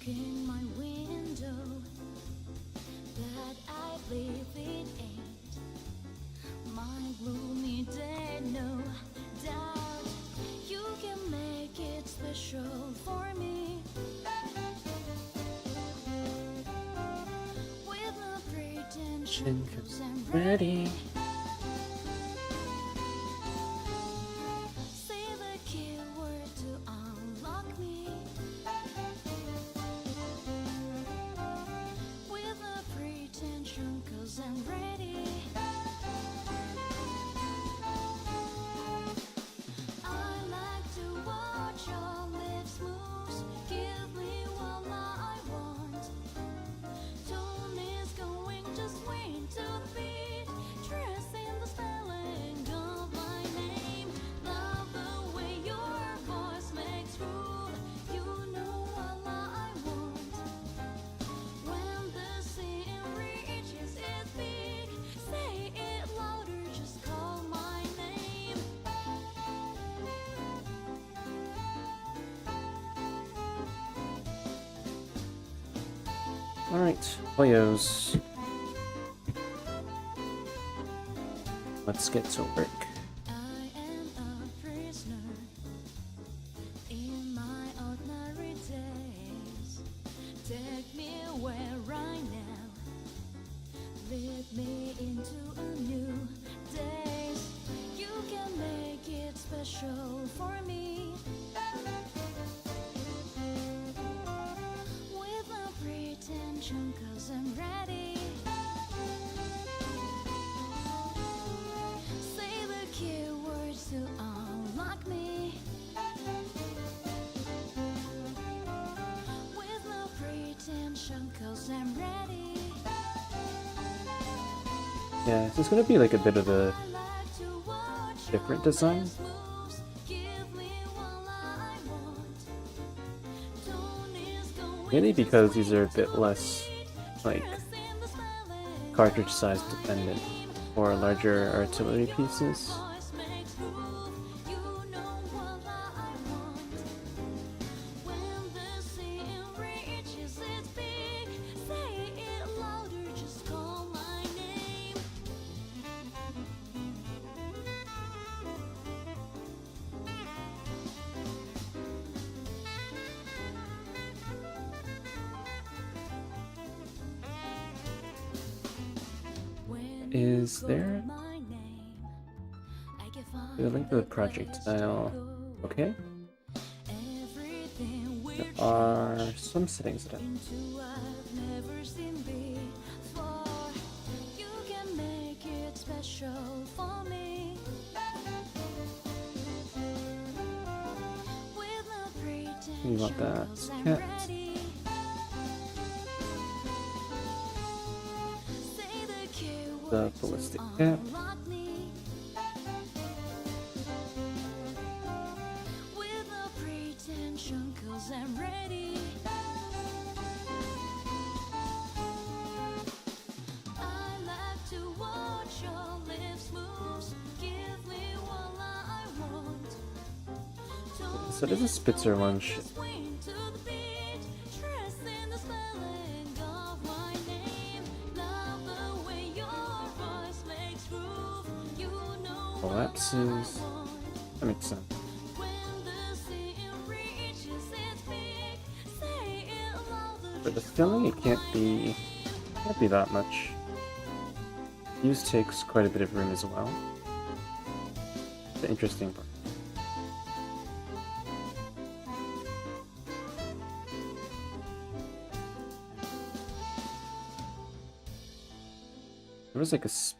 in my window, but I believe it ain't my gloomy day. No doubt you can make it special for me with no pretension, 'cause I'm ready. Say the keyword to unlock me with no pretension, 'cause I'm ready. I like to watch your lips move. Give me what I want. Tone is going to swing to the beat. Dressed in the spelling of my name. Love the way your voice makes groove. You know what I want. When the scene reaches its peak, say it louder, just call my name. Alright, boyos. Let's get to work. I am a prisoner in my ordinary days. Take me where right now. Lead me into a new days. You can make it special for me with no pretension, 'cause I'm ready. Say the keywords to unlock me with no pretension, 'cause I'm ready. Yeah, this is gonna be like a bit of a I like to watch different your design. lips moves. Give me what I want. Tone is going Mainly to because these swing are a to bit the less beat. like Dressed in the spelling cartridge of size my dependent name. or larger Love the way artillery your pieces. voice makes groove. You know what I want. When the scene reaches its peak, say it louder, just call my name. When you Is call there my name, I can a find link to the project place to style? go. Okay. Everything will There change are some settings that into I've never seen before. You can make it special for me with no pretension, you want that 'cause I'm cat. ready. Say the keyword The to ballistic cap. unlock me with no pretension, 'cause I'm ready. I like to watch your lips move. Give me what I want. So this is Spitzer lunch. Swing to the beat. Dressed in the spelling of my name. Love the way your voice makes groove. You know what Collapses. I want. That makes sense. When the scene reaches its peak, say it louder, For the just filling, it call can't my be that much. Use takes quite a bit of room as well. The interesting part. There was like a scatter.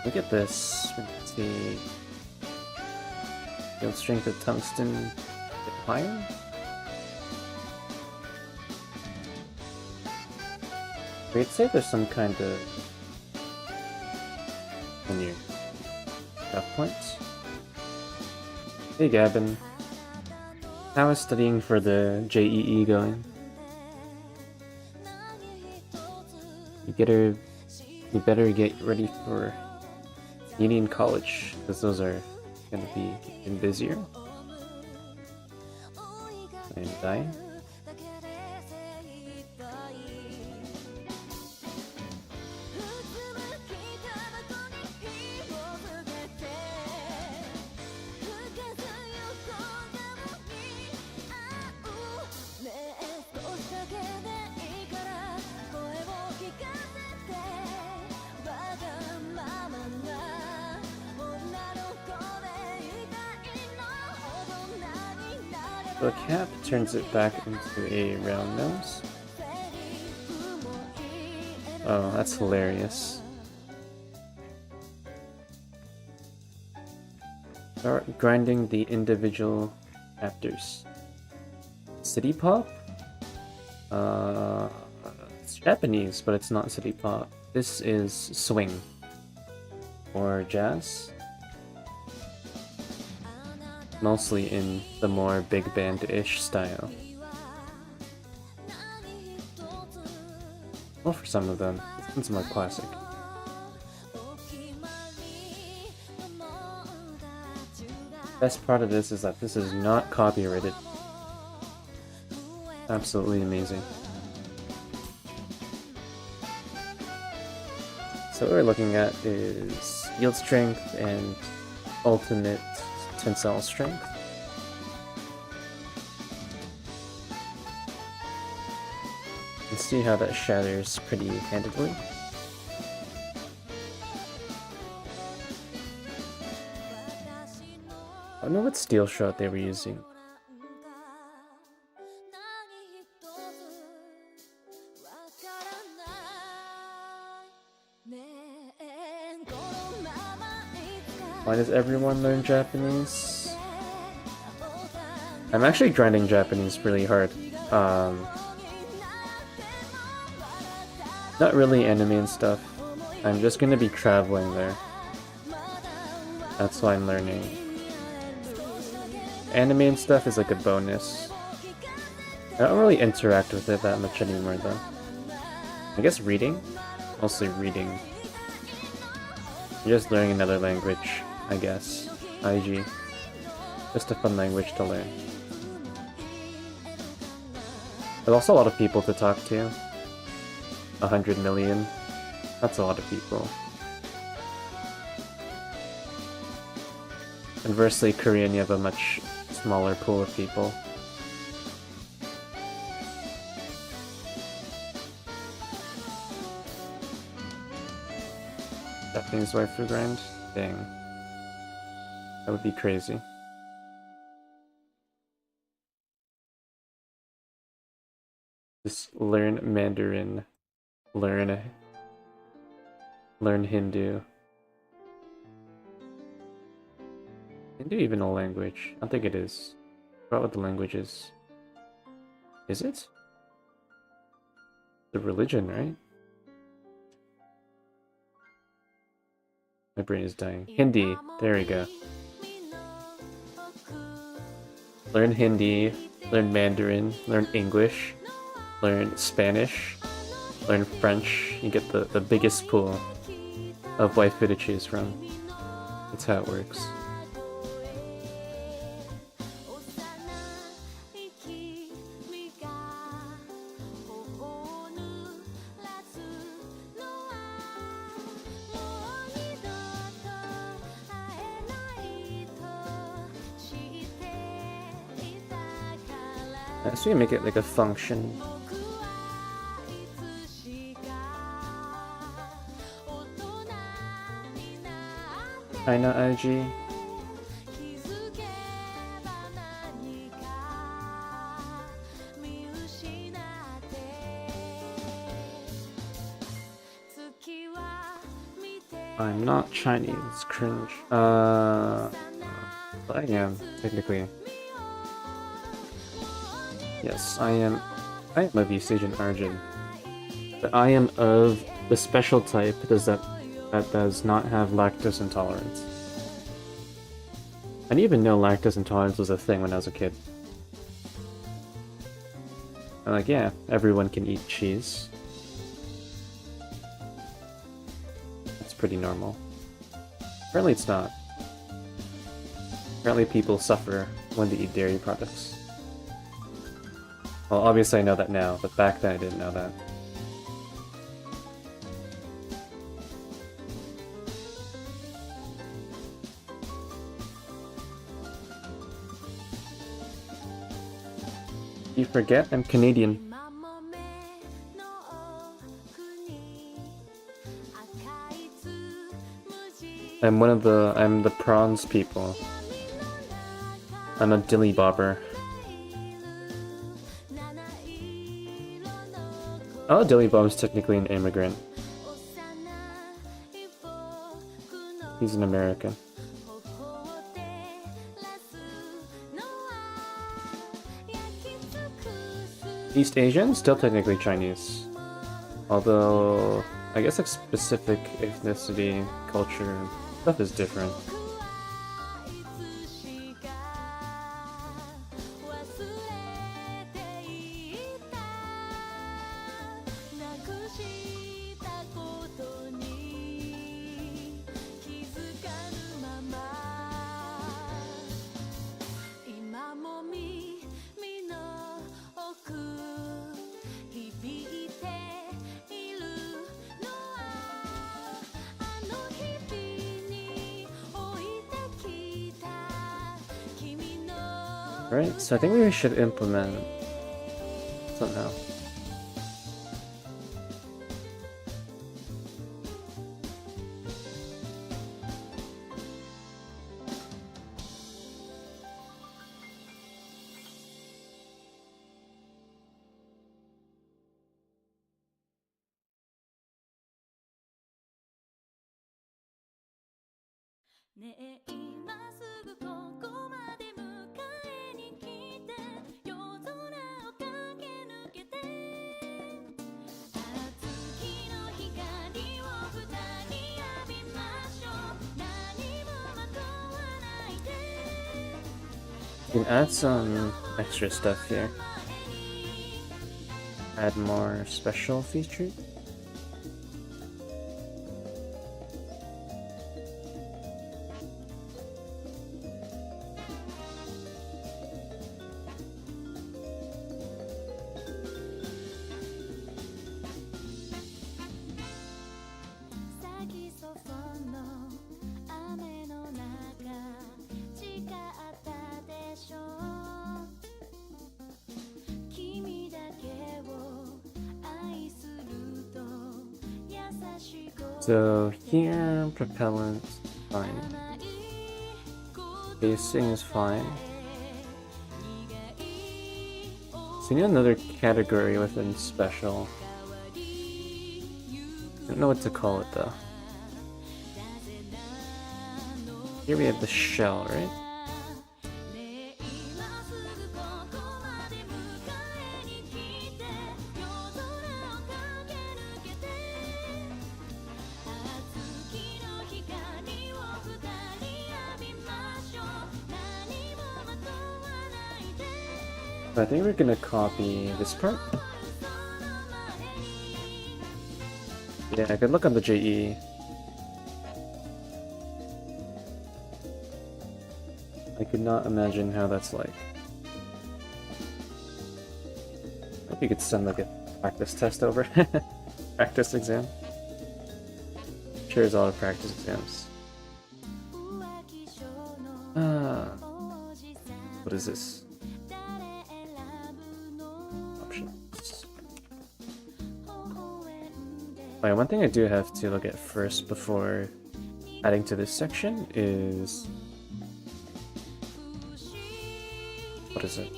Look at this. Let's see. Field strength of tungsten a bit higher. I'd say there's some kind of menu. Got points. Hey Gavin. How is studying for the JEE going? you better get ready for uni and college, because those are gonna be even busier. I'm dying. The cap turns it back into a round nose. Oh, that's hilarious. Start grinding the individual chapters. City pop? It's Japanese, but it's not city pop. This is swing. Or jazz. Mostly in the more big band-ish style. Well, for some of them, it's more classic. Best part of this is that this is not copyrighted. Absolutely amazing. So what we're looking at is yield strength and ultimate tensile strength. You can see how that shatters pretty handedly. I don't know what steel shot they were using. Why does everyone learn Japanese? I'm actually grinding Japanese really hard. Not really anime and stuff. I'm just gonna be traveling there. That's why I'm learning. Anime and stuff is like a bonus. I don't really interact with it that much anymore though. I guess reading? Mostly reading. Just learning another language, I guess. IG. Just a fun language to learn. There's also a lot of people to talk to. 100 million. That's a lot of people. Conversely, Korean, you have a much smaller pool of people. Japanese waifu grind? Dang. That would be crazy. Just learn Mandarin. Learn Hindu. Hindu even a language? I don't think it is. I forgot what the language is. Is it? The religion, right? My brain is dying. Hindi. There we go. Learn Hindi. Learn Mandarin. Learn English. Learn Spanish. Learn French. You get the biggest pool of waifu to choose from. That's how it works. So you make it like a function. China IG. I'm not Chinese, cringe. But I am, technically. Yes, I am of East Asian origin. But I am of the special type that does not have lactose intolerance. I didn't even know lactose intolerance was a thing when I was a kid. I'm like, yeah, everyone can eat cheese. pretty normal. Apparently it's not. Apparently people suffer when they eat dairy products. Well, obviously I know that now, but back then I didn't know that. You forget I'm Canadian. I'm the prawns people. I'm a dilly bobber. Oh, Dilly Bob's technically an immigrant. He's an American. East Asian? Still technically Chinese. Although, I guess like specific ethnicity, culture, stuff is different. Right, so I think we should implement somehow. You can add some extra stuff here. Add more special features. So here, propellant, fine. Spacing is fine. So you need another category within special. I don't know what to call it though. Here we have the shell, right? I think we're gonna copy this part. Yeah, good luck on the JE. I could not imagine how that's like. I hope you could send like a practice test over. Practice exam. Sure, there's a lot of practice exams. What is this? Alright, one thing I do have to look at first before adding to this section is... what is it?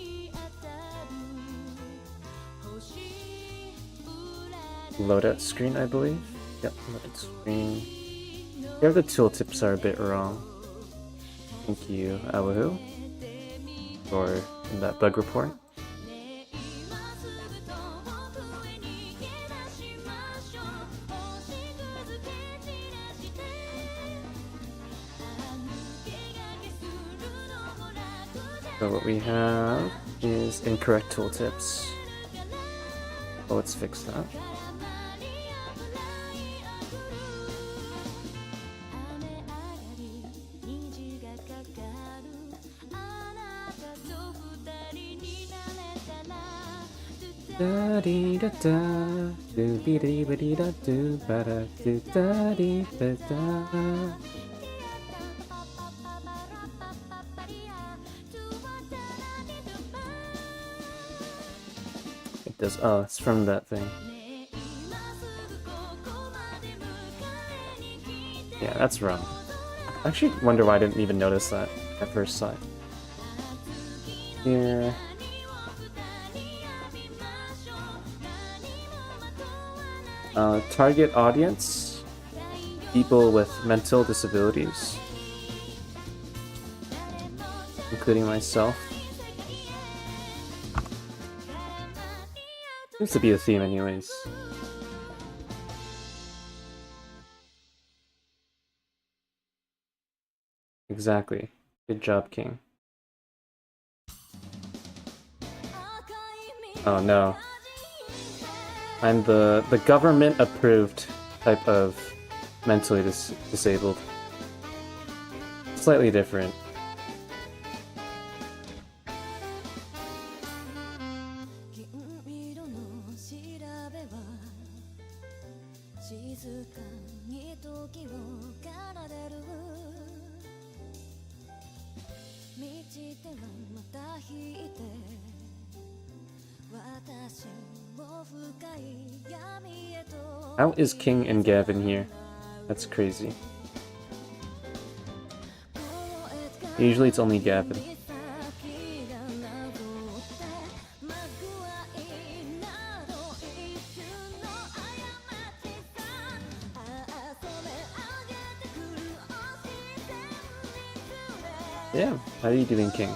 Loadout screen, I believe? Yep, loadout screen. Here the tooltips are a bit wrong. Thank you, Awahu, for that bug report. So what we have is incorrect tooltips. Well, let's fix that. Da dee da da, do be dee ba dee da do ba da do da dee da da. It does. Oh, it's from that thing. Yeah, that's wrong. I actually wonder why I didn't even notice that at first sight. Here. Target audience, people with mental disabilities, including myself. Seems to be a theme anyways. Exactly. Good job, King. Oh no. I'm the government approved type of mentally disabled. Slightly different. How is King and Gavin here? That's crazy. Usually it's only Gavin. Yeah, how are you doing, King?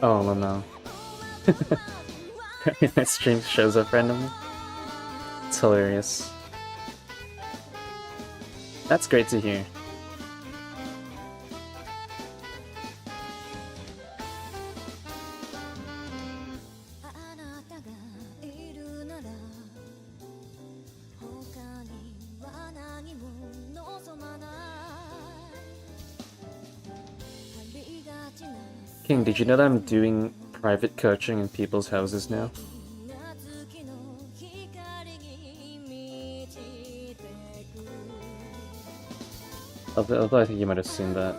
Oh no. My stream shows up randomly. It's hilarious. That's great to hear. King, did you know that I'm doing private coaching in people's houses now? Although I think you might have seen that.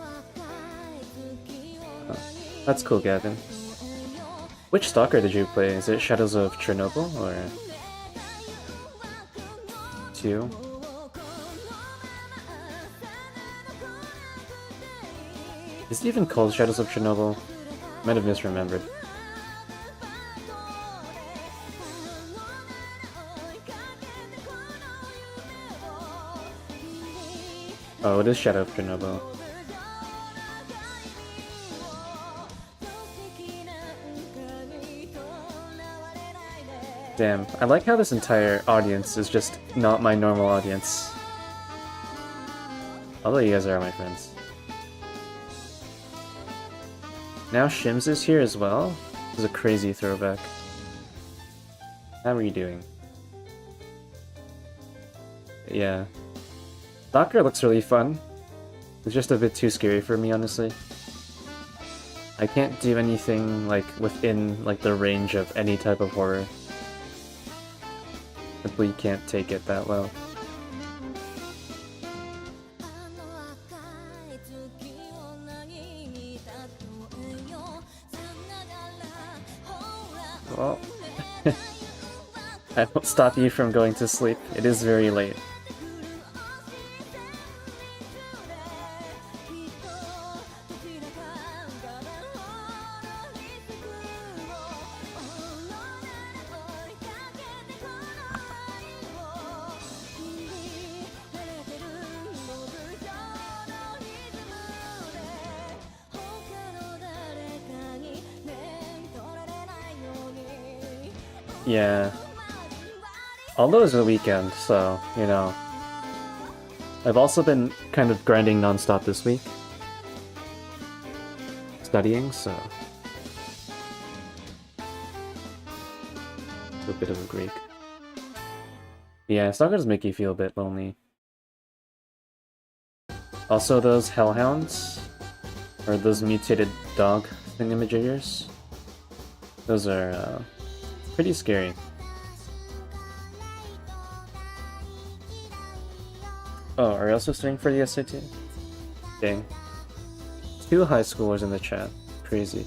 Oh, that's cool, Gavin. Which Stalker did you play? Is it Shadows of Chernobyl or 2? Is it even called Shadows of Chernobyl? Might have misremembered. Oh, it is Shadow of Chernobyl. Damn, I like how this entire audience is just not my normal audience. Although you guys are my friends. Now Shims is here as well? This is a crazy throwback. How are you doing? Yeah. Stalker looks really fun. It's just a bit too scary for me, honestly. I can't do anything, like, within, like, the range of any type of horror. Simply can't take it that well. Well, I won't stop you from going to sleep. It is very late. Yeah. Although it's a weekend, so, you know. I've also been kind of grinding non-stop this week. studying, so a bit of a Greek. Yeah, stalkers make you feel a bit lonely. Also, those hellhounds, or those mutated dog thingamajiggers, those are pretty scary. Oh, are you also studying for the SAT? Dang. 2 high schoolers in the chat. Crazy.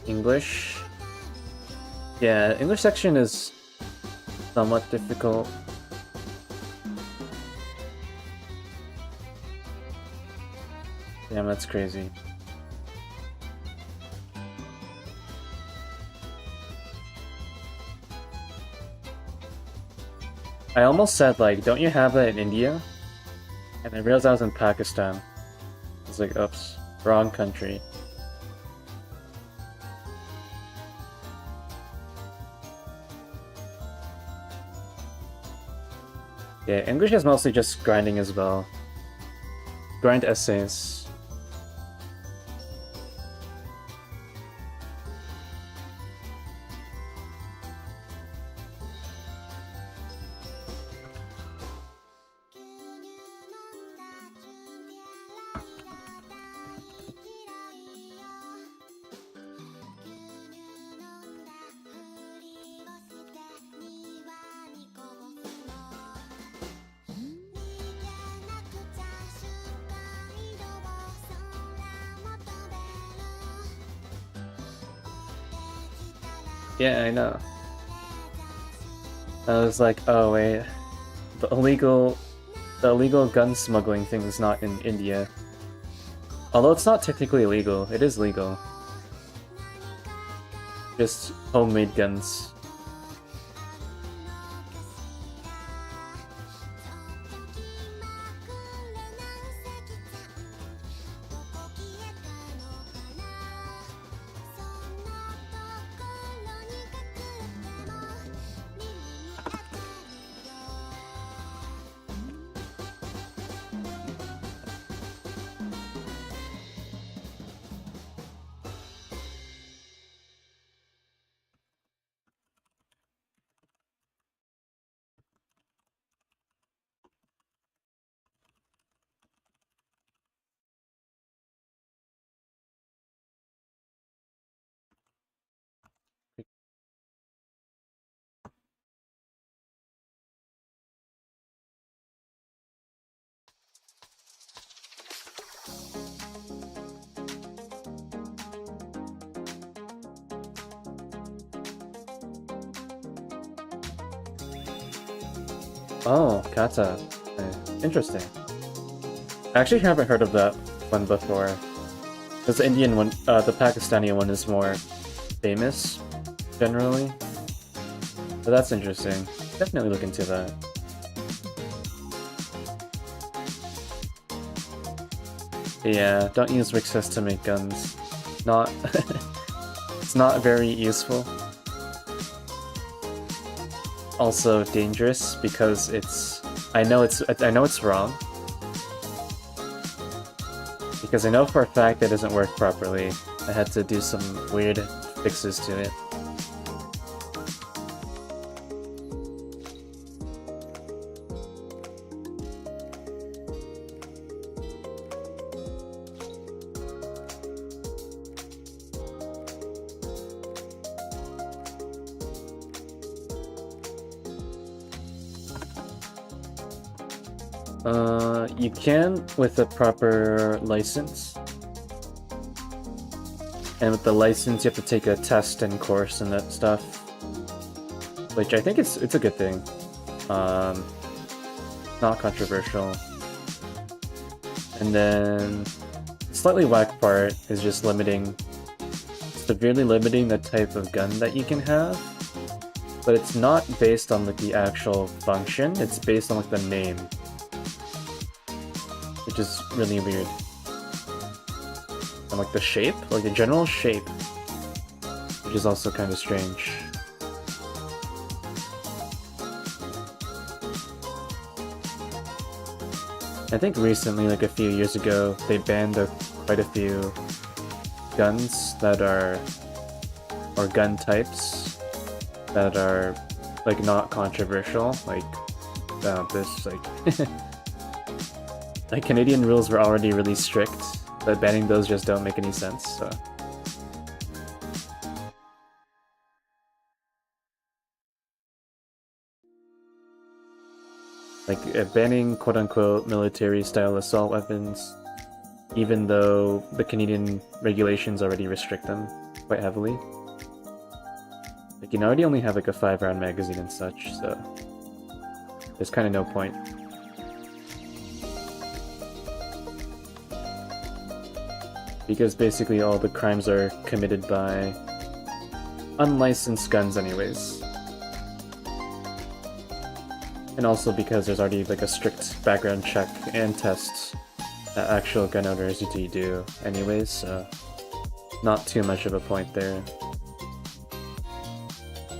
English. Yeah, English section is somewhat difficult. Damn, that's crazy. I almost said, like, don't you have that in India? And I realized I was in Pakistan. I was like, oops, wrong country. Yeah, English is mostly just grinding as well. Grind essays. Yeah, I know. I was like, oh wait, the illegal gun smuggling thing is not in India. Although it's not technically illegal, it is legal. Just homemade guns. Oh, kata. Interesting. I actually haven't heard of that one before. Because the Indian one, the Pakistani one is more famous, generally. But that's interesting. Definitely look into that. Yeah, don't use Rixas to make guns. Not... it's not very useful. Also dangerous because it's... I know it's wrong. Because I know for a fact that it doesn't work properly. I had to do some weird fixes to it. You can with a proper license. And with the license, you have to take a test and course and that stuff, which I think it's a good thing. Not controversial. And then slightly whack part is just severely limiting the type of gun that you can have. But it's not based on like the actual function, it's based on like the name. Which is really weird. And like the shape, like the general shape, which is also kind of strange. I think recently, like a few years ago, they banned quite a few guns that are, or gun types that are like not controversial. Like this, like like Canadian rules were already really strict, but banning those just don't make any sense. So. Like banning quote-unquote military-style assault weapons, even though the Canadian regulations already restrict them quite heavily. Like, you already only have like a 5-round magazine and such, so there's kind of no point. Because basically all the crimes are committed by unlicensed guns anyways. And also because there's already like a strict background check and test that actual gun owners need to do anyways, so not too much of a point there.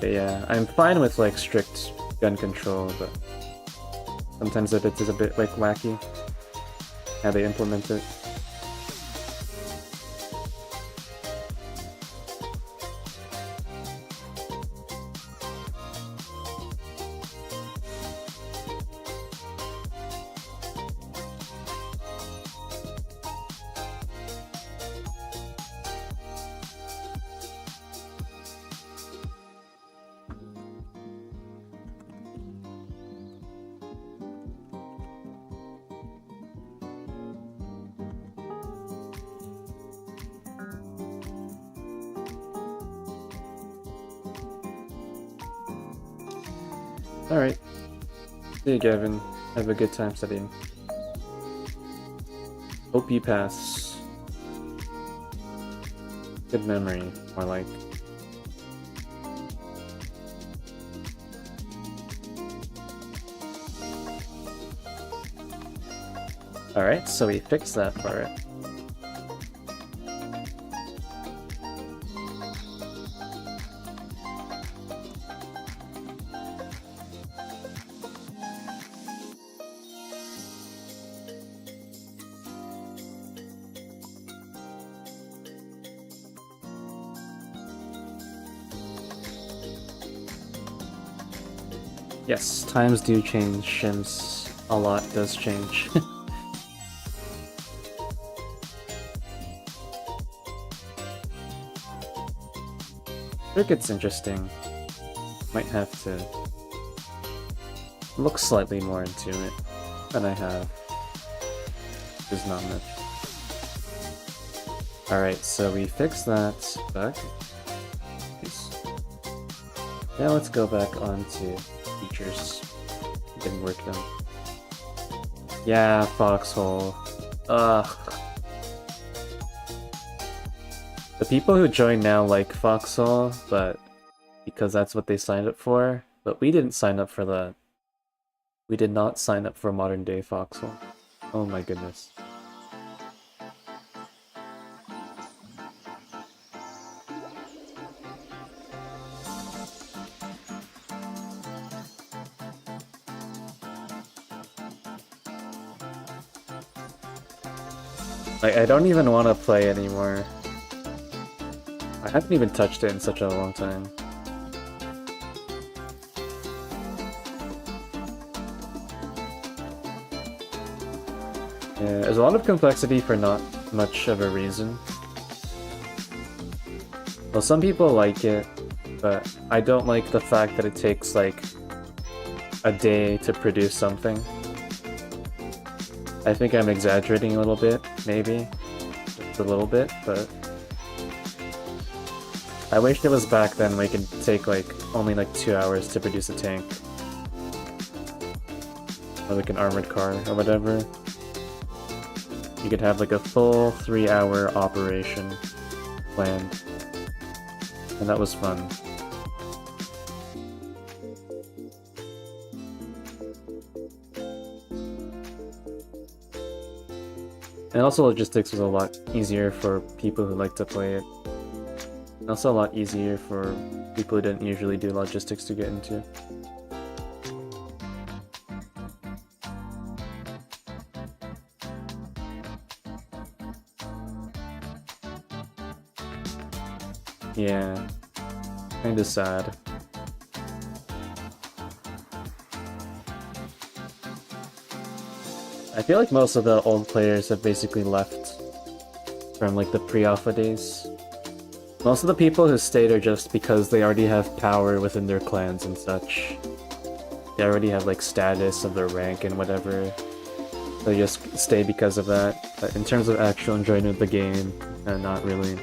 But yeah, I'm fine with like strict gun control, but sometimes it is a bit like wacky how they implement it. Alright. See you, Gavin. Have a good time studying. Hope you pass. Good memory, more like. Alright, so we fixed that part. Yes, times do change, Shims. A lot does change. Cricket's interesting. Might have to look slightly more into it than I have. There's not much. Alright, so we fixed that bug. Now let's go back onto features. Didn't work done. Yeah, Foxhole. Ugh. The people who join now like Foxhole, but because that's what they signed up for. But we didn't sign up for that. We did not sign up for modern day Foxhole. Oh my goodness. Like, I don't even want to play anymore. I haven't even touched it in such a long time. Yeah, there's a lot of complexity for not much of a reason. Well, some people like it, but I don't like the fact that it takes like a day to produce something. I think I'm exaggerating a little bit, maybe. Just a little bit, but I wish it was back then we could take like only like 2 hours to produce a tank. Or like an armored car or whatever. You could have like a full 3-hour operation planned. And that was fun. And also logistics was a lot easier for people who like to play it. And also a lot easier for people who didn't usually do logistics to get into. Yeah, kinda sad. I feel like most of the old players have basically left from like the pre-alpha days. Most of the people who stayed are just because they already have power within their clans and such. They already have like status of their rank and whatever. They just stay because of that. But in terms of actual enjoyment of the game, not really.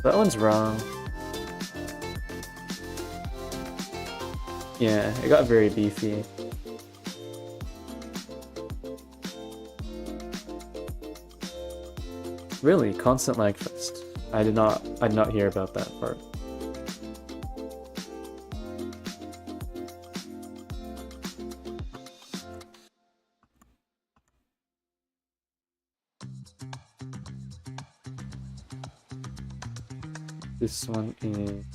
That one's wrong. Yeah, it got very beefy. Really, constant lag fest. I did not hear about that part. This one is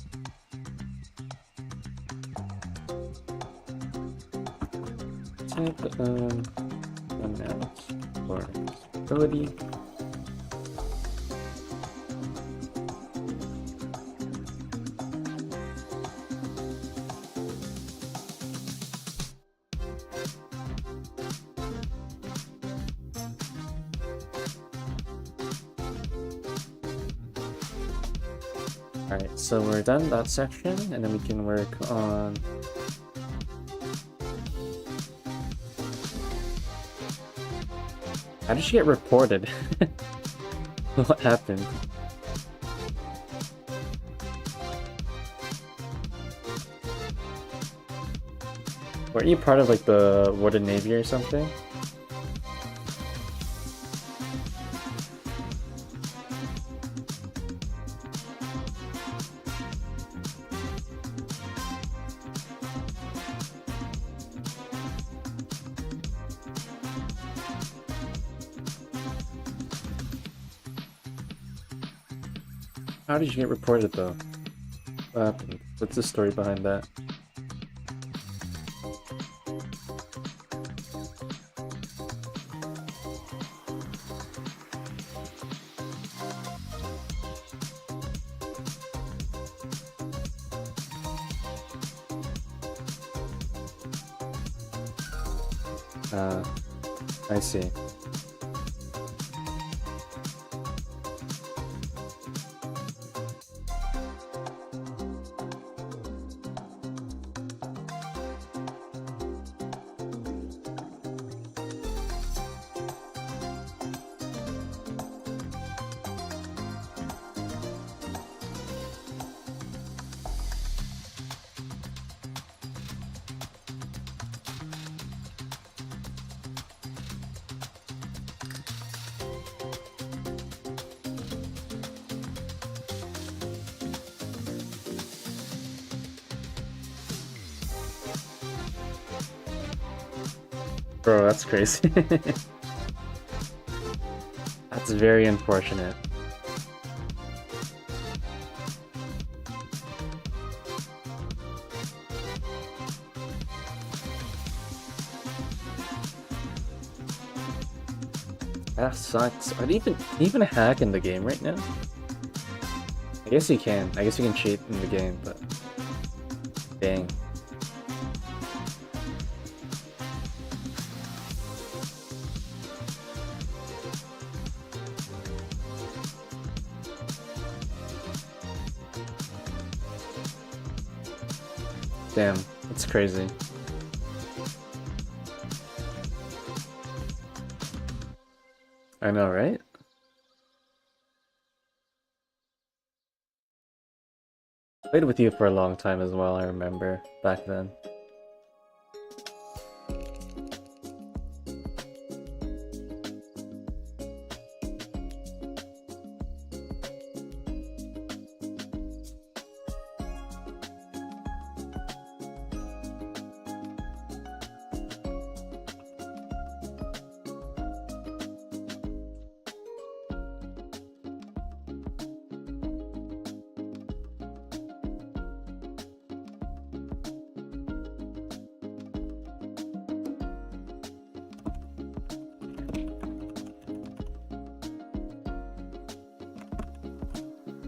type amount or ability. Alright, so we're done that section, and then we can work on... How did she get reported? What happened? Weren't you part of like the Warden Navy or something? How did you get reported though? What happened? What's the story behind that? I see. Bro, that's crazy. That's very unfortunate. That sucks. Are they even hack in the game right now? I guess you can. I guess you can cheat in the game, but dang. Damn, that's crazy. I know, right? Played with you for a long time as well, I remember, back then.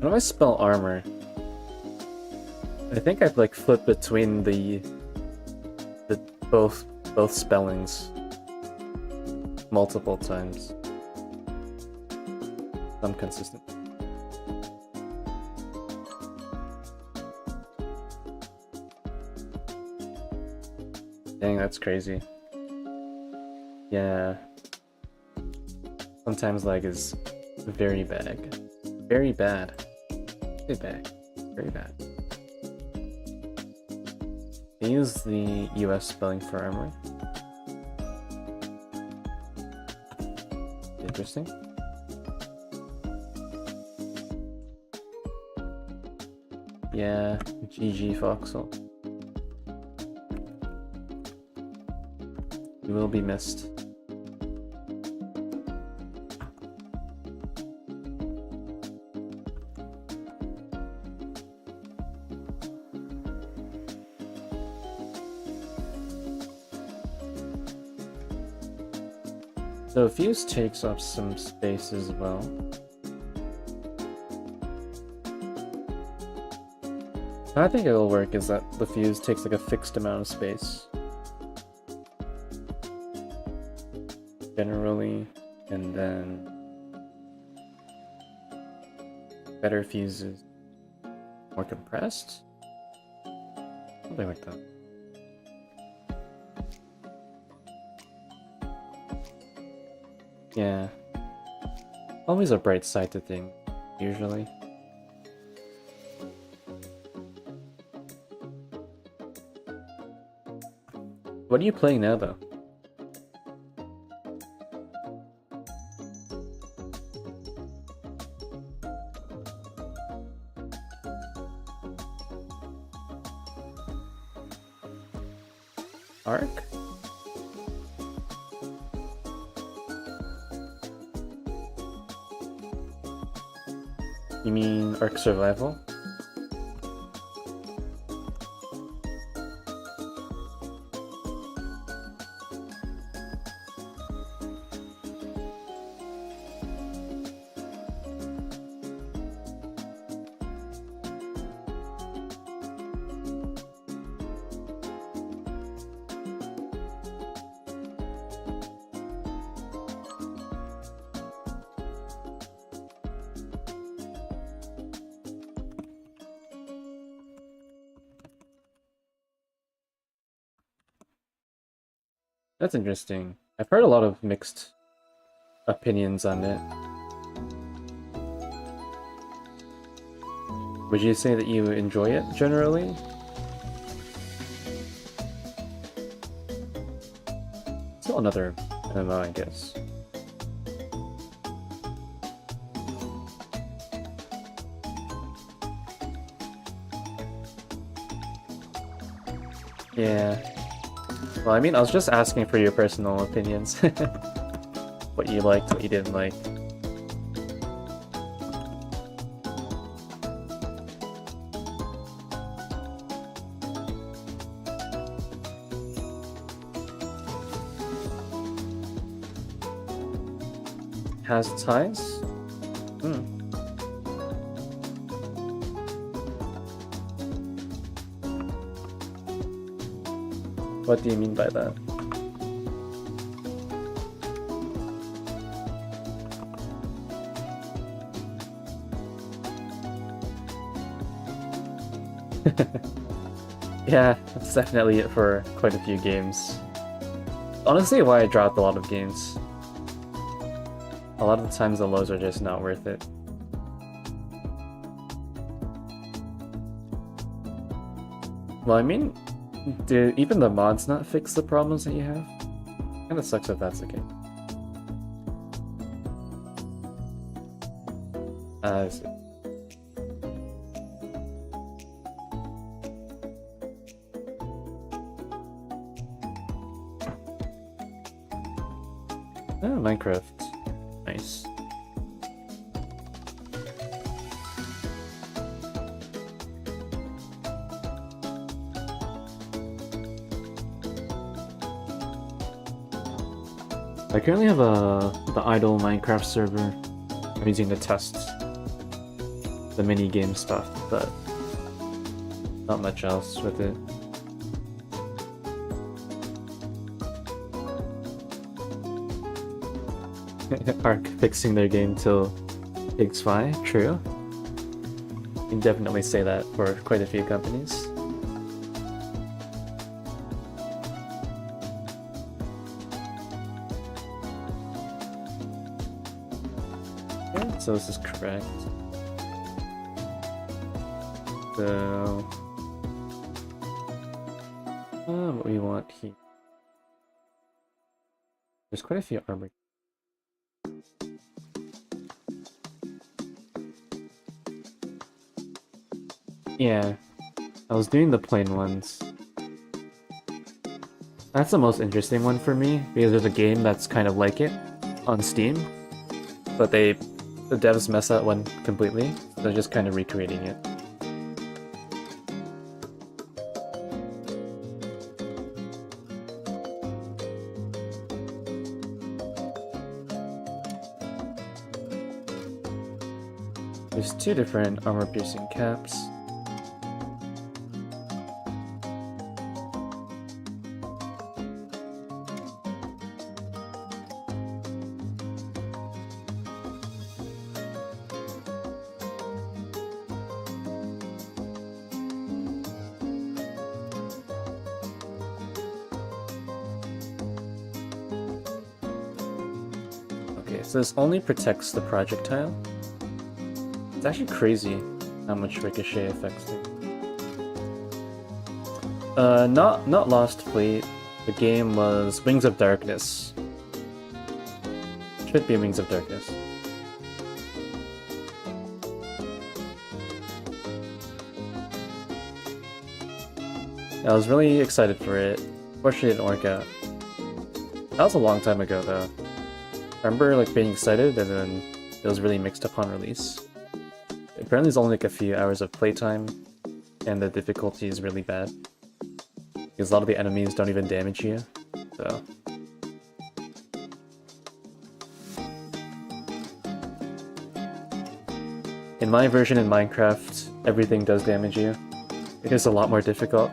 How do I spell armor? I think I've like flipped between the both spellings multiple times. I'm consistent. Dang, that's crazy. Yeah. Sometimes lag is very bad. Very bad. Very bad. Very bad. I use the US spelling for armor. Interesting. Yeah, GG Foxhole. You will be missed. So Fuse takes up some space as well. I think it'll work is that the Fuse takes like a fixed amount of space. Generally, and then better fuses more compressed? Something like that. Yeah. Always a bright side to things, usually. What are you playing now, though? Ark? You mean Ark Survival? That's interesting. I've heard a lot of mixed opinions on it. Would you say that you enjoy it generally? Still another MMO, I guess. Yeah. Well, I mean, I was just asking for your personal opinions. What you liked, what you didn't like. Has ties? Hmm. What do you mean by that? Yeah, that's definitely it for quite a few games. Honestly, why I dropped a lot of games. A lot of the times the lows are just not worth it. Well, I mean, do even the mods not fix the problems that you have? Kinda sucks if that's the case. I see. Oh, Minecraft. Nice. I currently have the idle Minecraft server. I'm using to test the mini game stuff, but not much else with it. Arc fixing their game till pigs fly, true. You can definitely say that for quite a few companies. Okay, so this is correct. So, what we want here. There's quite a few armor. Yeah, I was doing the plain ones. That's the most interesting one for me, because there's a game that's kind of like it on Steam, but the devs mess that one completely, so they're just kind of recreating it. There's two different armor-piercing caps. Okay, so this only protects the projectile. It's actually crazy how much ricochet affects it. Not Lost Fleet. The game was Wings of Darkness. Should be Wings of Darkness. I was really excited for it. Unfortunately, it didn't work out. That was a long time ago, though. I remember like being excited, and then it was really mixed up on release. Apparently, there's only like a few hours of playtime, and the difficulty is really bad. Because a lot of the enemies don't even damage you, so... In my version in Minecraft, everything does damage you. It is a lot more difficult.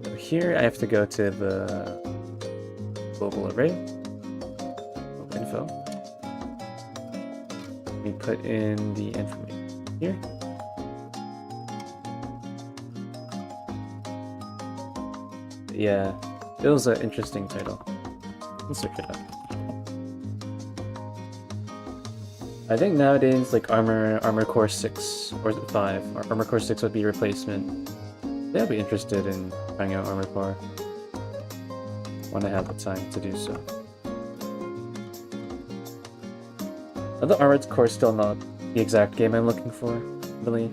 So here I have to go to the global array. Global info. We put in the information here. Yeah, it was an interesting title. Let's search it up. I think nowadays, like Armor Core 6 or 5, or Armor Core 6 would be a replacement. They'll be interested in trying out Armor Core when I have the time to do so. Although Armored Core is still not the exact game I'm looking for, really.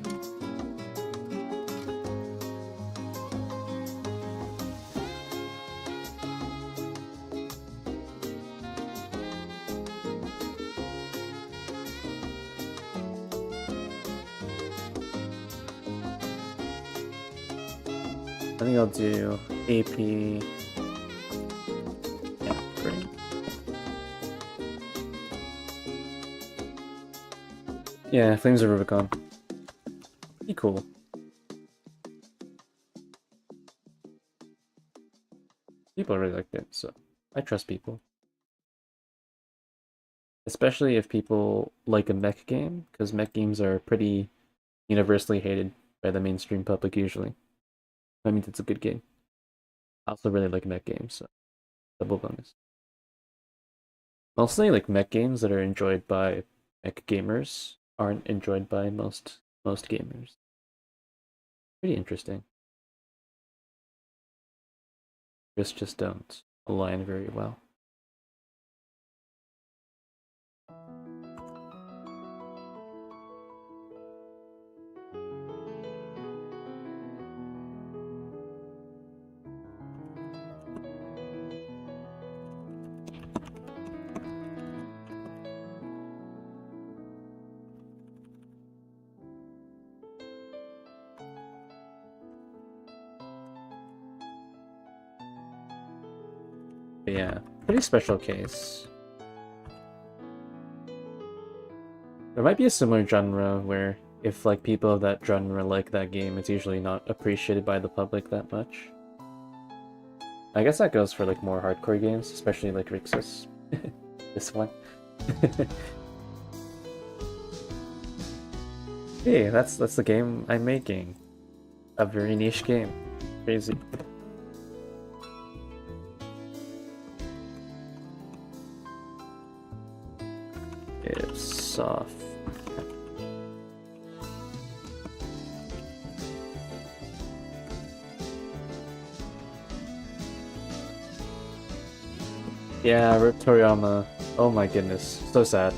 I think I'll do AP. Yeah, great. Yeah, Flames of Rubicon. Pretty cool. People really liked it, so I trust people. Especially if people like a mech game, because mech games are pretty universally hated by the mainstream public usually. That means it's a good game. I also really like mech games, so double bonus. Mostly like mech games that are enjoyed by mech gamers aren't enjoyed by most gamers. Pretty interesting. Just don't align very well. But yeah, pretty special case. There might be a similar genre where if like people of that genre like that game, it's usually not appreciated by the public that much. I guess that goes for like more hardcore games, especially like Rixas. This one. Hey, that's the game I'm making. A very niche game. Crazy. It's soft. Yeah, Rip Toriyama. Oh my goodness, so sad.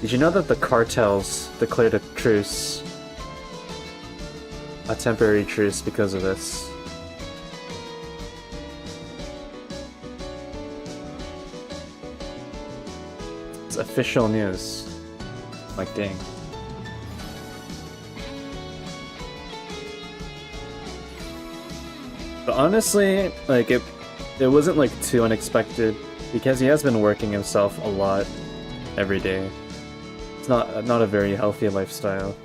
Did you know that the cartels declared a truce? A temporary truce because of this. It's official news. Like, dang. But honestly, like, it wasn't, like, too unexpected, because he has been working himself a lot every day. It's not a very healthy lifestyle.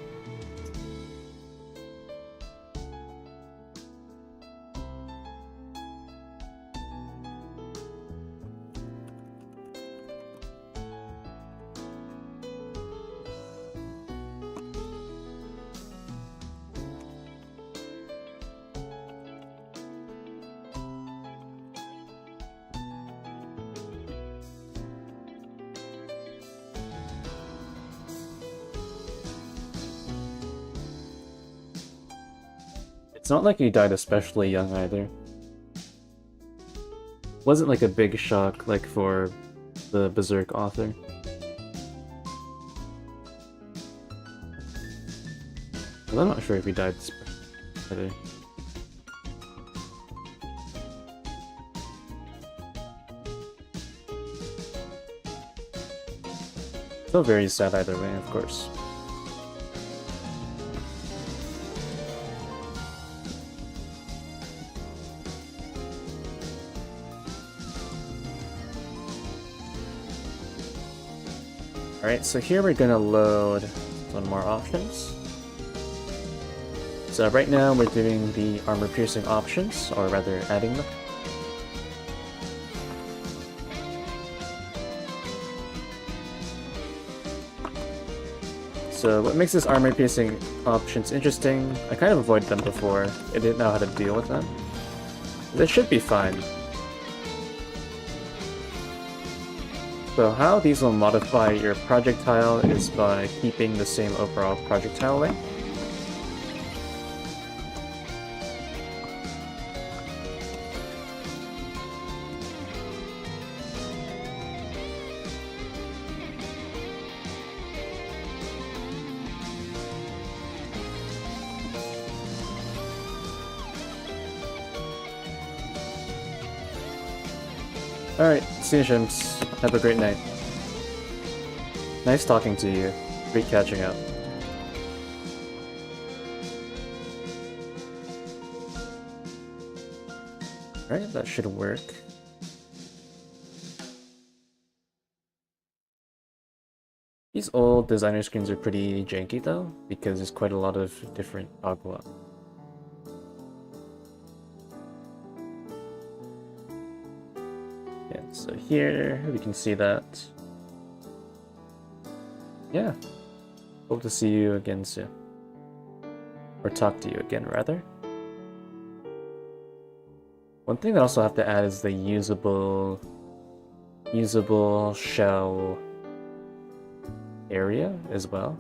It's not like he died especially young either. Wasn't like a big shock like for the Berserk author. But I'm not sure if he died either. Still very sad either way, of course. Alright, so here we're gonna load some more options. So right now we're doing the armor piercing options, or rather adding them. So what makes this armor piercing options interesting, I kind of avoided them before, I didn't know how to deal with them. This should be fine. So how these will modify your projectile is by keeping the same overall projectile length. Alright, see you, Shims. Have a great night. Nice talking to you. Great catching up. Alright, that should work. These old designer screens are pretty janky though, because there's quite a lot of different toggle. Yeah, so here we can see that yeah, hope to see you again soon. Or talk to you again, rather. One thing that I also have to add is the usable shell area as well.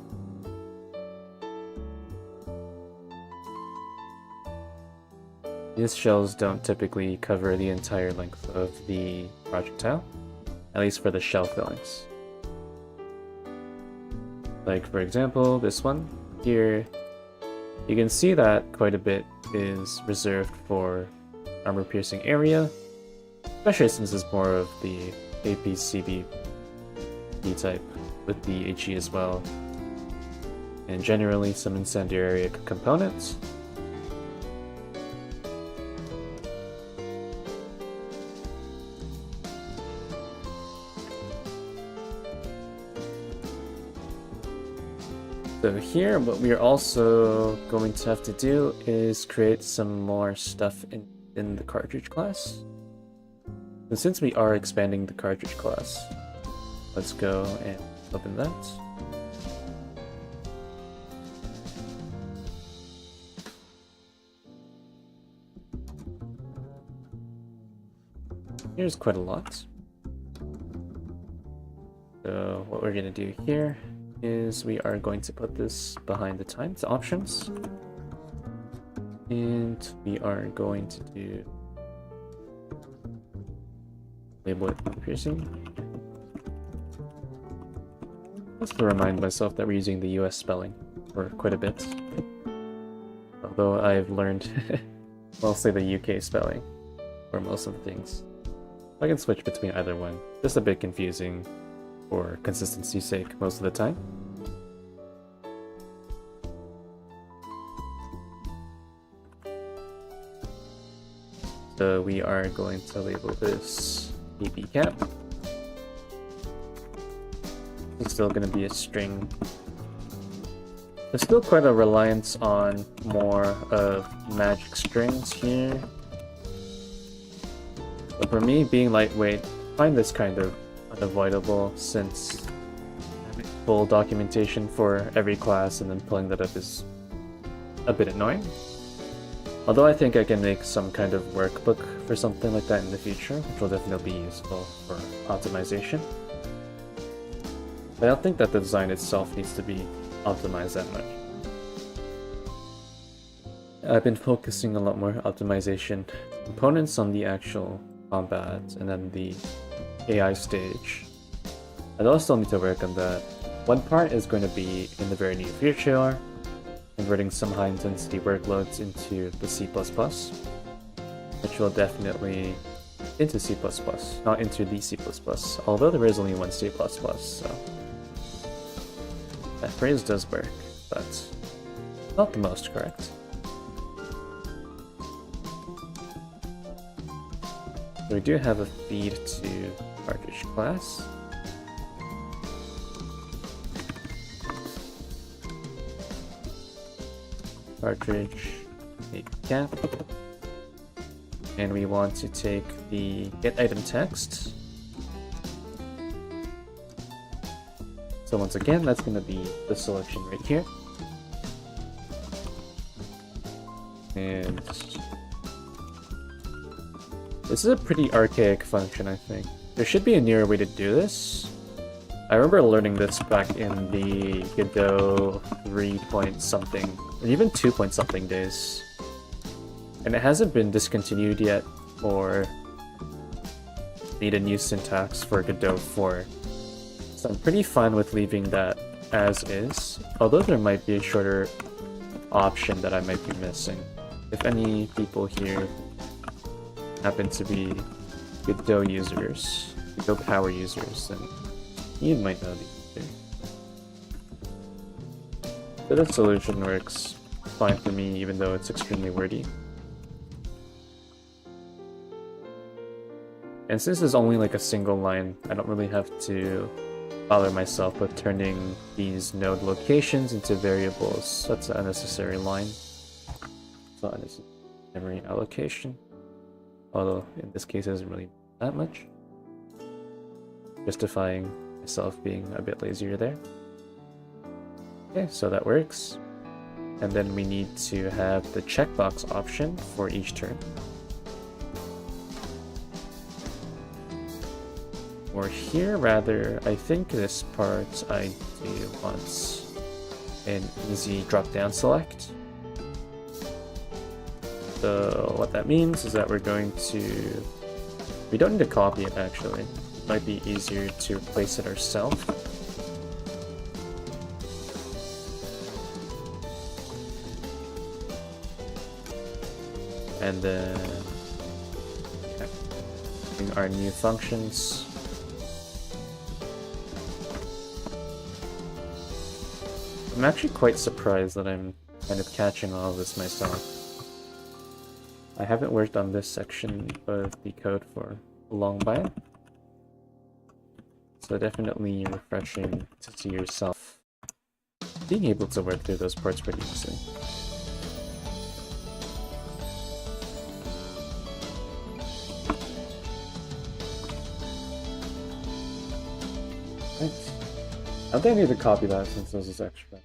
These shells don't typically cover the entire length of the projectile, at least for the shell fillings. Like, for example, this one here, you can see that quite a bit is reserved for armor-piercing area, especially since it's more of the APCB type with the HE as well, and generally some incendiary components. So here, what we are also going to have to do is create some more stuff in the cartridge class. And since we are expanding the cartridge class, let's go and open that. Here's quite a lot. So what we're going to do here is we are going to put this behind the times options, and we are going to do label it piercing. Just to remind myself that we're using the US spelling for quite a bit, although I've learned mostly the UK spelling for most of the things. I can switch between either one, just a bit confusing for consistency's sake most of the time. So we are going to label this EP cap. It's still going to be a string. There's still quite a reliance on more of magic strings here. But for me, being lightweight, I find this kind of unavoidable, since having full documentation for every class and then pulling that up is a bit annoying. Although I think I can make some kind of workbook for something like that in the future, which will definitely be useful for optimization. But I don't think that the design itself needs to be optimized that much. I've been focusing a lot more optimization components on the actual combat and then the AI stage. I'd also need to work on that. One part is going to be in the very near future, converting some high intensity workloads into the C++, which will definitely into C++, not into the C++, although there is only one C++, so that phrase does work, but not the most correct. So we do have a feed to cartridge class. Cartridge cap. And we want to take the get item text. So once again, that's going to be the selection right here. And this is a pretty archaic function, I think. There should be a newer way to do this. I remember learning this back in the Godot 3 point something, or even 2 point something days. And it hasn't been discontinued yet, or need a new syntax for Godot 4. So I'm pretty fine with leaving that as is, although there might be a shorter option that I might be missing. If any people here happen to be Godot users, Godot power users, then you might know the answer. So that solution works fine for me, even though it's extremely wordy. And since there's only like a single line, I don't really have to bother myself with turning these node locations into variables. That's an unnecessary line. So unnecessary memory allocation. Although in this case it doesn't really that much. Justifying myself being a bit lazier there. Okay, so that works. And then we need to have the checkbox option for each turn. Or here, rather, I think this part I do want an easy drop-down select. So what that means is that we're going to... We don't need to copy it, actually. It might be easier to place it ourselves. And then our new functions. I'm actually quite surprised that I'm kind of catching all of this myself. I haven't worked on this section of the code for a long while. So definitely refreshing to see yourself being able to work through those parts pretty easily. Right. I think I need to copy that since this is extra.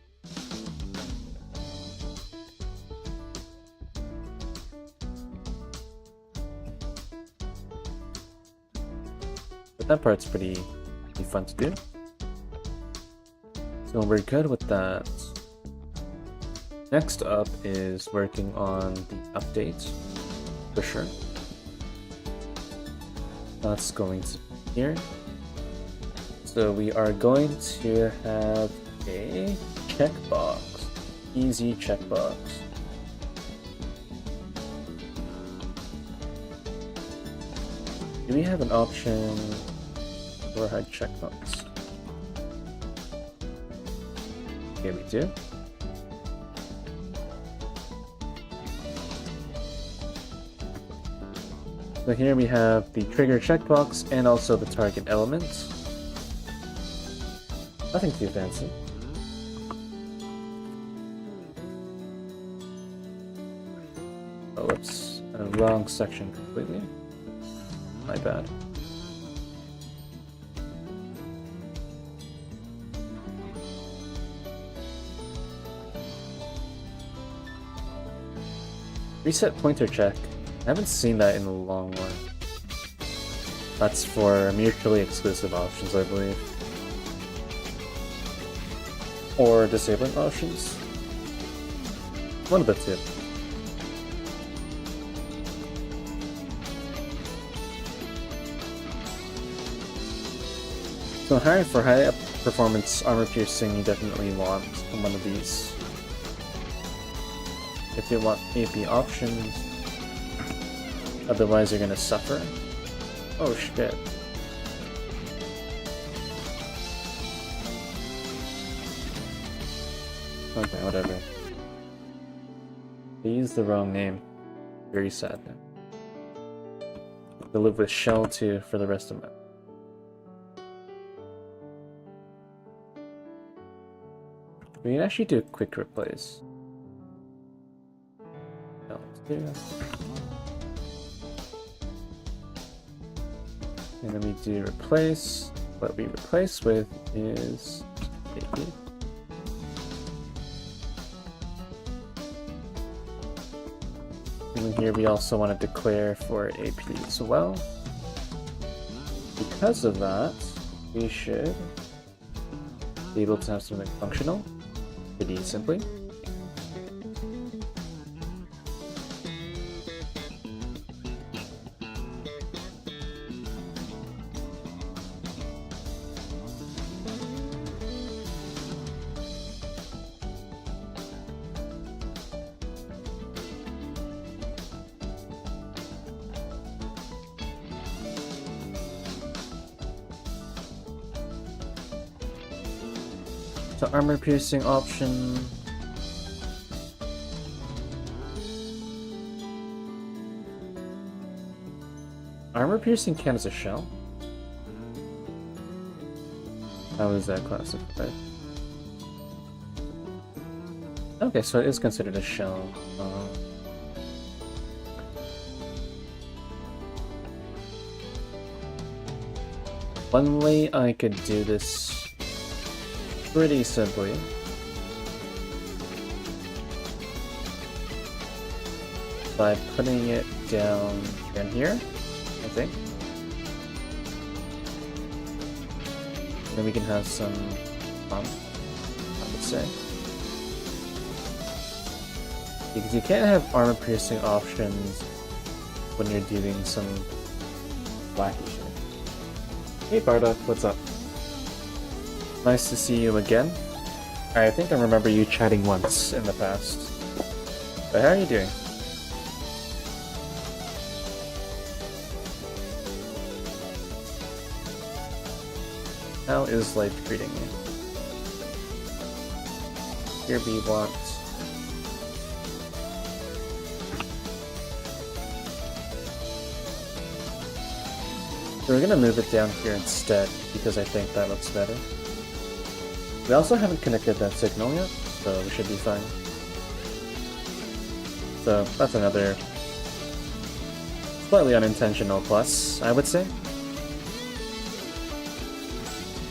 But that part's pretty fun to do. So we're good with that. Next up is working on the update, for sure. That's going to be here. So we are going to have a checkbox, easy checkbox. Do we have an option for hard checkbox? Okay, we do. So here we have the trigger checkbox and also the target element. Nothing too fancy. Oh, whoops. Wrong section completely. My bad. Reset pointer check. I haven't seen that in a long while. That's for mutually exclusive options, I believe. Or disabling options. One of the two. So hiring for high performance armor piercing, you definitely want one of these. If you want AP options, otherwise you're gonna suffer. Oh shit. Okay, whatever. They used the wrong name. Very sad. To live with Shell 2 for the rest of my life. We can actually do a quick replace. No, let's do that. And then we do replace. What we replace with is AP. And here we also want to declare for AP as well. Because of that, we should be able to have something functional pretty simply. So armor piercing option. Armor piercing count as a shell? How is that classified? Okay, so it is considered a shell. One way I could do this pretty simply by putting it down in here, I think. Then we can have some fun, I would say. Because you can't have armor piercing options when you're doing some wacky shit. Hey Bardock, what's up? Nice to see you again. I think I remember you chatting once in the past. But how are you doing? How is life treating you? Here we want... So we're gonna move it down here instead, because I think that looks better. We also haven't connected that signal yet, so we should be fine. So that's another slightly unintentional plus, I would say.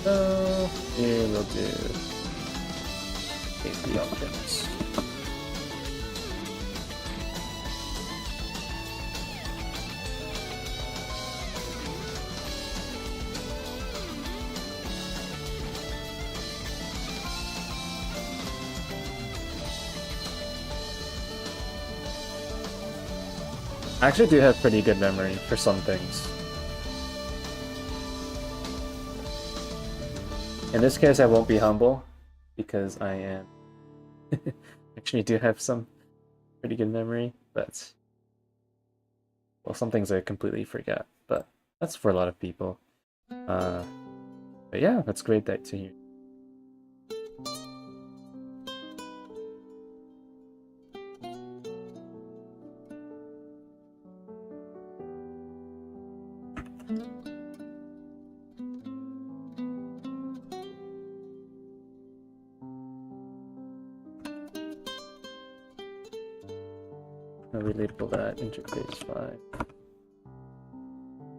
So here we'll do AP options. I actually do have pretty good memory for some things. In this case, I won't be humble, because I am... actually do have some pretty good memory, but... Well, some things I completely forget, but that's for a lot of people. But yeah, that's great to hear. I'll relabel that interface 5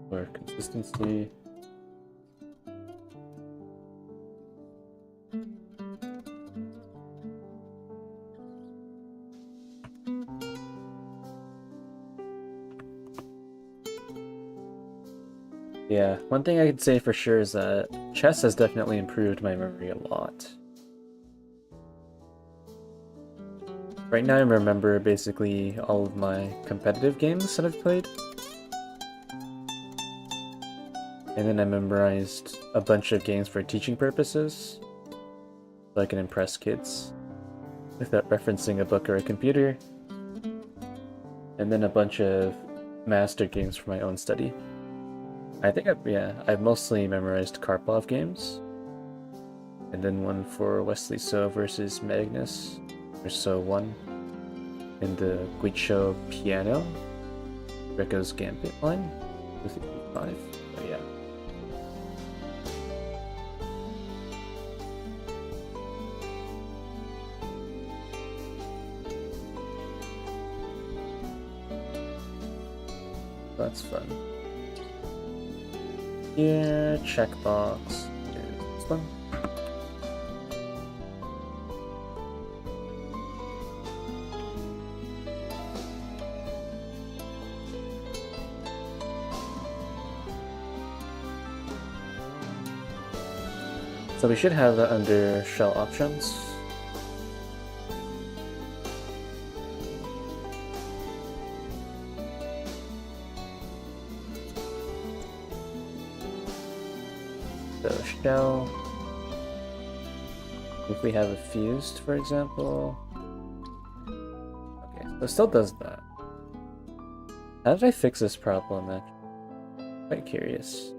for consistency. Yeah, one thing I could say for sure is that chess has definitely improved my memory a lot. Right now I remember basically all of my competitive games that I've played. And then I memorized a bunch of games for teaching purposes, so I can impress kids without referencing a book or a computer. And then a bunch of master games for my own study. I think I've mostly memorized Karpov games. And then one for Wesley So versus Magnus. Or So 1 in the Guicho piano, Greco's Gambit line with E5. But yeah. That's fun. Here, checkbox. This one. So we should have that under shell options. So shell. If we have a fused, for example. Okay, so it still does that. How did I fix this problem, actually? Quite curious.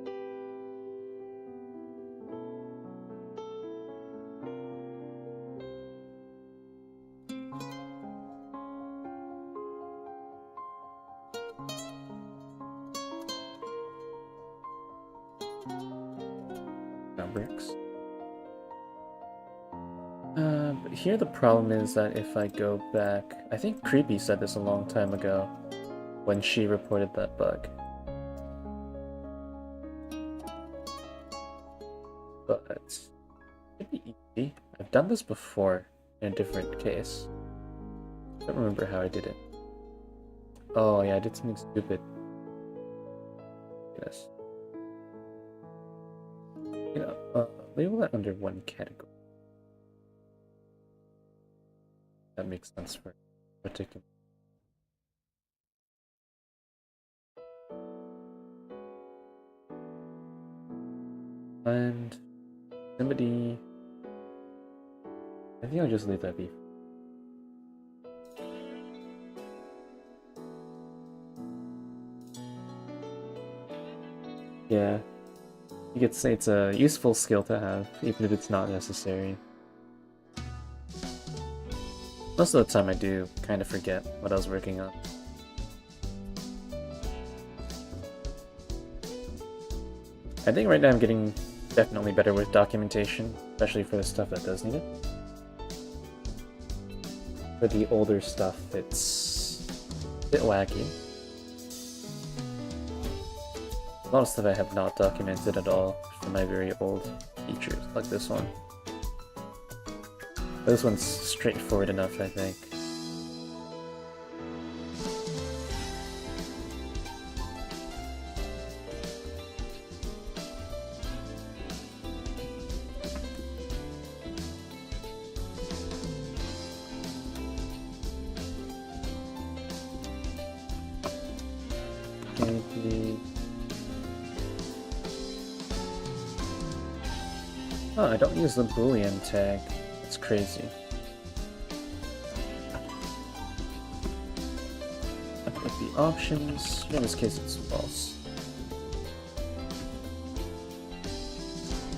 Bricks. But here the problem is that if I go back, I think Creepy said this a long time ago when she reported that bug. But it should be easy. I've done this before in a different case. I don't remember how I did it. Oh yeah, I did something stupid. Yes. Label that under one category. That makes sense for particular. And somebody, I think I'll just leave that be. Yeah, you could say it's a useful skill to have, even if it's not necessary. Most of the time I do kind of forget what I was working on. I think right now I'm getting definitely better with documentation, especially for the stuff that does need it. For the older stuff, it's a bit wacky. A lot of stuff I have not documented at all for my very old features, like this one. This one's straightforward enough, I think. Oh, I don't use the Boolean tag. It's crazy. With the options, in this case it's false.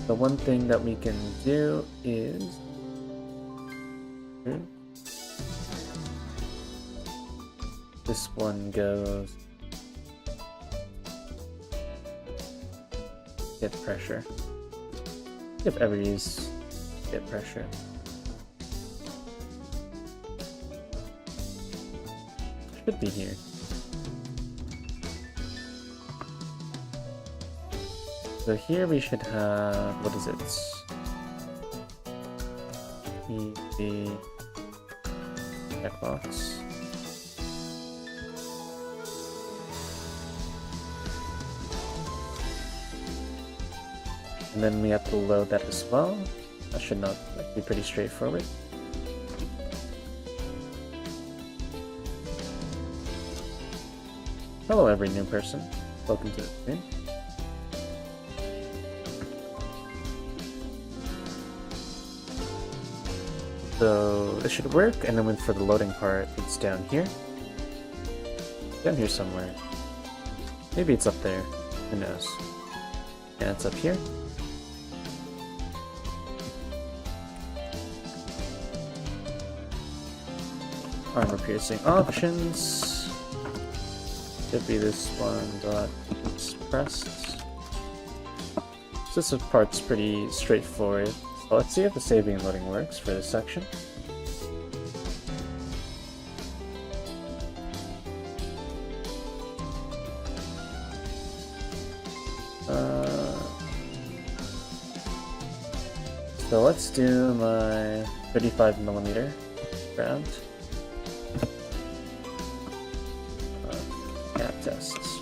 The one thing that we can do is this one goes get pressure. If ever use get pressure. Should be here. So here we should have, what is it? The checkbox. And then we have to load that as well. That should not be pretty straightforward. Hello every new person. Welcome to the stream. So this should work, and then for the loading part, it's down here. Down here somewhere. Maybe it's up there. Who knows? Yeah, it's up here. Armor piercing options. Should be this one dot expressed. So this part's pretty straightforward. So let's see if the saving and loading works for this section. So let's do my 35mm round. Cat tests.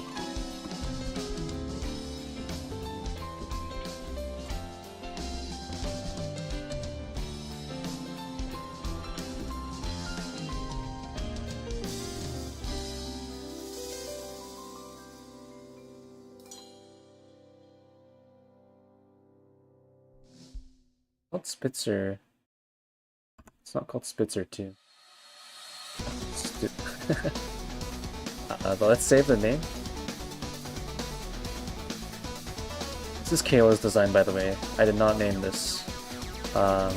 Called Spitzer. It's not called Spitzer 2. But let's save the name. This is Kayla's design, by the way. I did not name this. Don't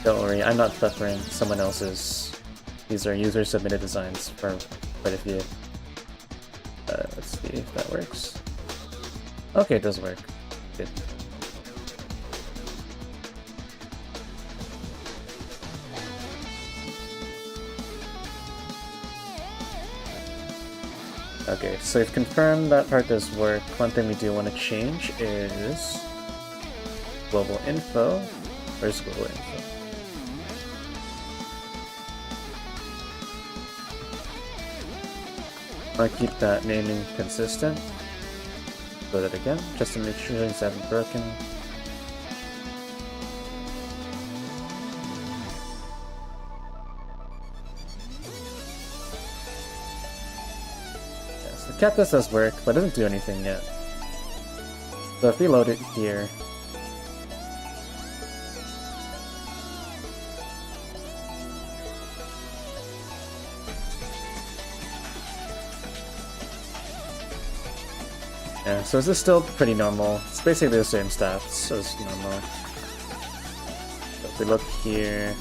worry, I'm not preferring someone else's. These are user-submitted designs for quite a few. Let's see if that works. Okay, it does work. Good. Okay, so we've confirmed that part does work. One thing we do want to change is global info. Where's global info? I keep that naming consistent. Load it again, just to make sure things haven't broken. Yeah, so the cactus does work, but it doesn't do anything yet. So if we load it here, yeah, so this is still pretty normal. It's basically the same stats as normal. So if we look here,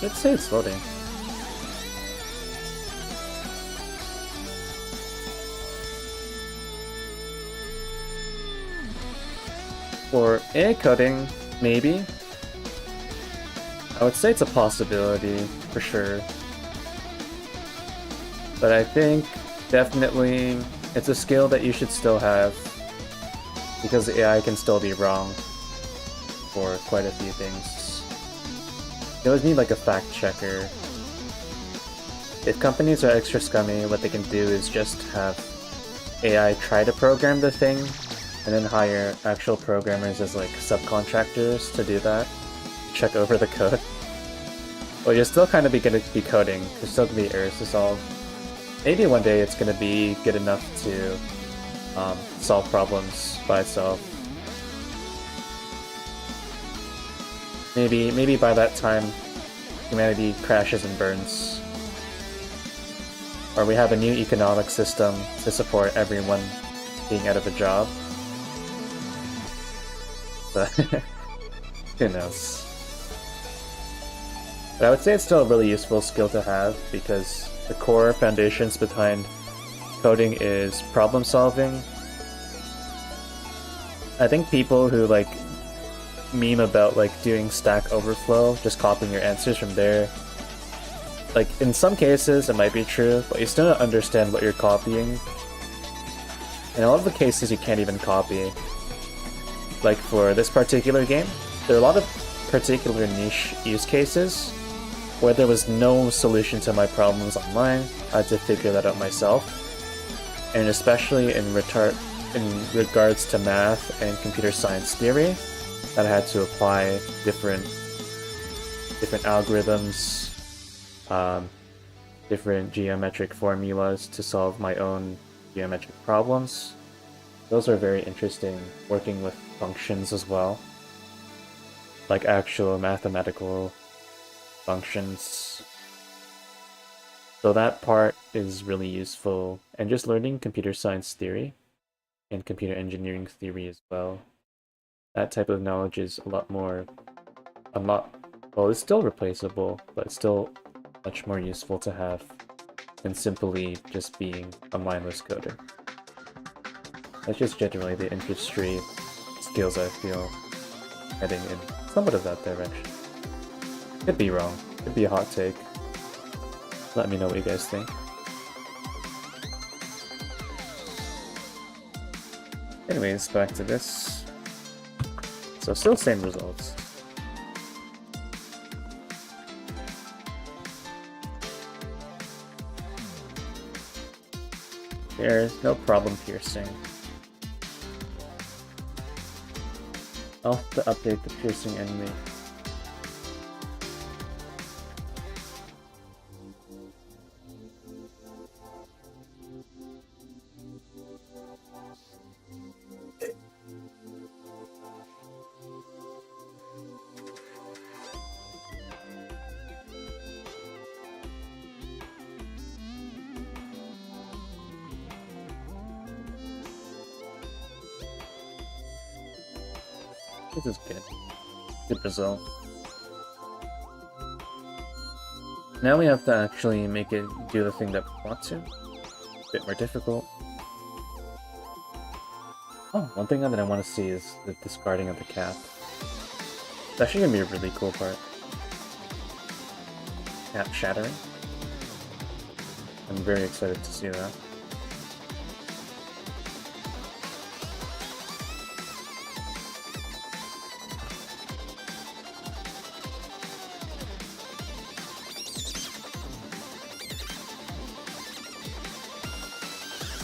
let's say it's loading. For AI coding, maybe. I would say it's a possibility, for sure. But I think, definitely, it's a skill that you should still have. Because the AI can still be wrong for quite a few things. You always need like a fact checker. If companies are extra scummy, what they can do is just have AI try to program the thing, and then hire actual programmers as like subcontractors to do that, check over the code. Well, you're still kind of gonna be coding. There's still gonna be errors to solve. Maybe one day it's gonna be good enough to solve problems by itself. Maybe by that time, humanity crashes and burns. Or we have a new economic system to support everyone being out of a job. But who knows? But I would say it's still a really useful skill to have, because the core foundations behind coding is problem solving. I think people who like meme about like doing Stack Overflow, just copying your answers from there, like in some cases it might be true, but you still don't understand what you're copying. In a lot of the cases you can't even copy. Like for this particular game, there are a lot of particular niche use cases where there was no solution to my problems online. I had to figure that out myself. And especially in regards to math and computer science theory, that I had to apply different algorithms, different geometric formulas to solve my own geometric problems. Those are very interesting, working with functions as well, like actual mathematical functions. So that part is really useful, and just learning computer science theory and computer engineering theory as well. That type of knowledge is well, it's still replaceable, but it's still much more useful to have than simply just being a mindless coder. That's just generally the industry skills I feel heading in somewhat of that direction. Could be wrong. Could be a hot take. Let me know what you guys think. Anyways, back to this. So still same results. There's no problem piercing. I'll have to update the piercing enemy. This is good. Good result. Now we have to actually make it do the thing that we want to. A bit more difficult. Oh, one thing that I want to see is the discarding of the cap. It's actually going to be a really cool part. Cap shattering. I'm very excited to see that.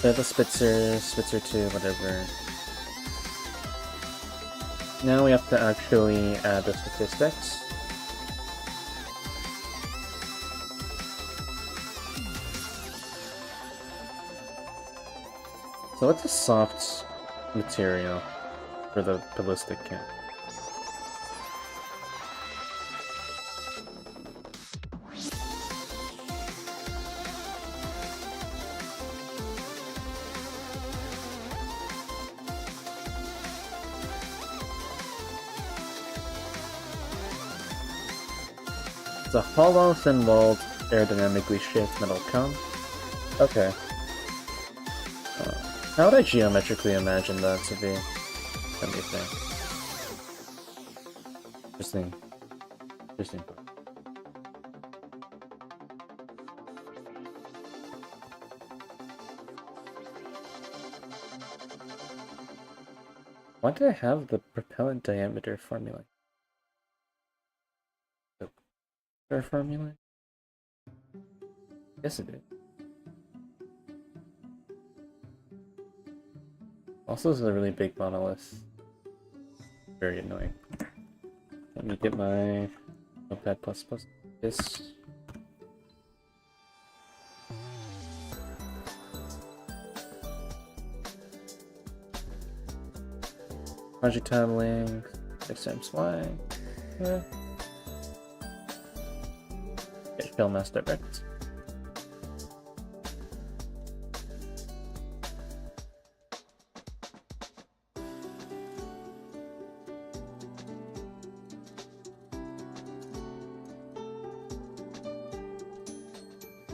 The Spitzer 2, whatever. Now we have to actually add the statistics. So what's a soft material for the ballistic cannon? It's a hollow, thin-walled, aerodynamically shaped metal cone. Okay. How would I geometrically imagine that to be? Let me think. Interesting. Interesting. Why do I have the propellant diameter formula? The formula? Yes, it is. Also, this is a really big monolith. Very annoying. Let me get my Notepad++. This. Project time link, 6 times Y. Yeah. Get film mass direct.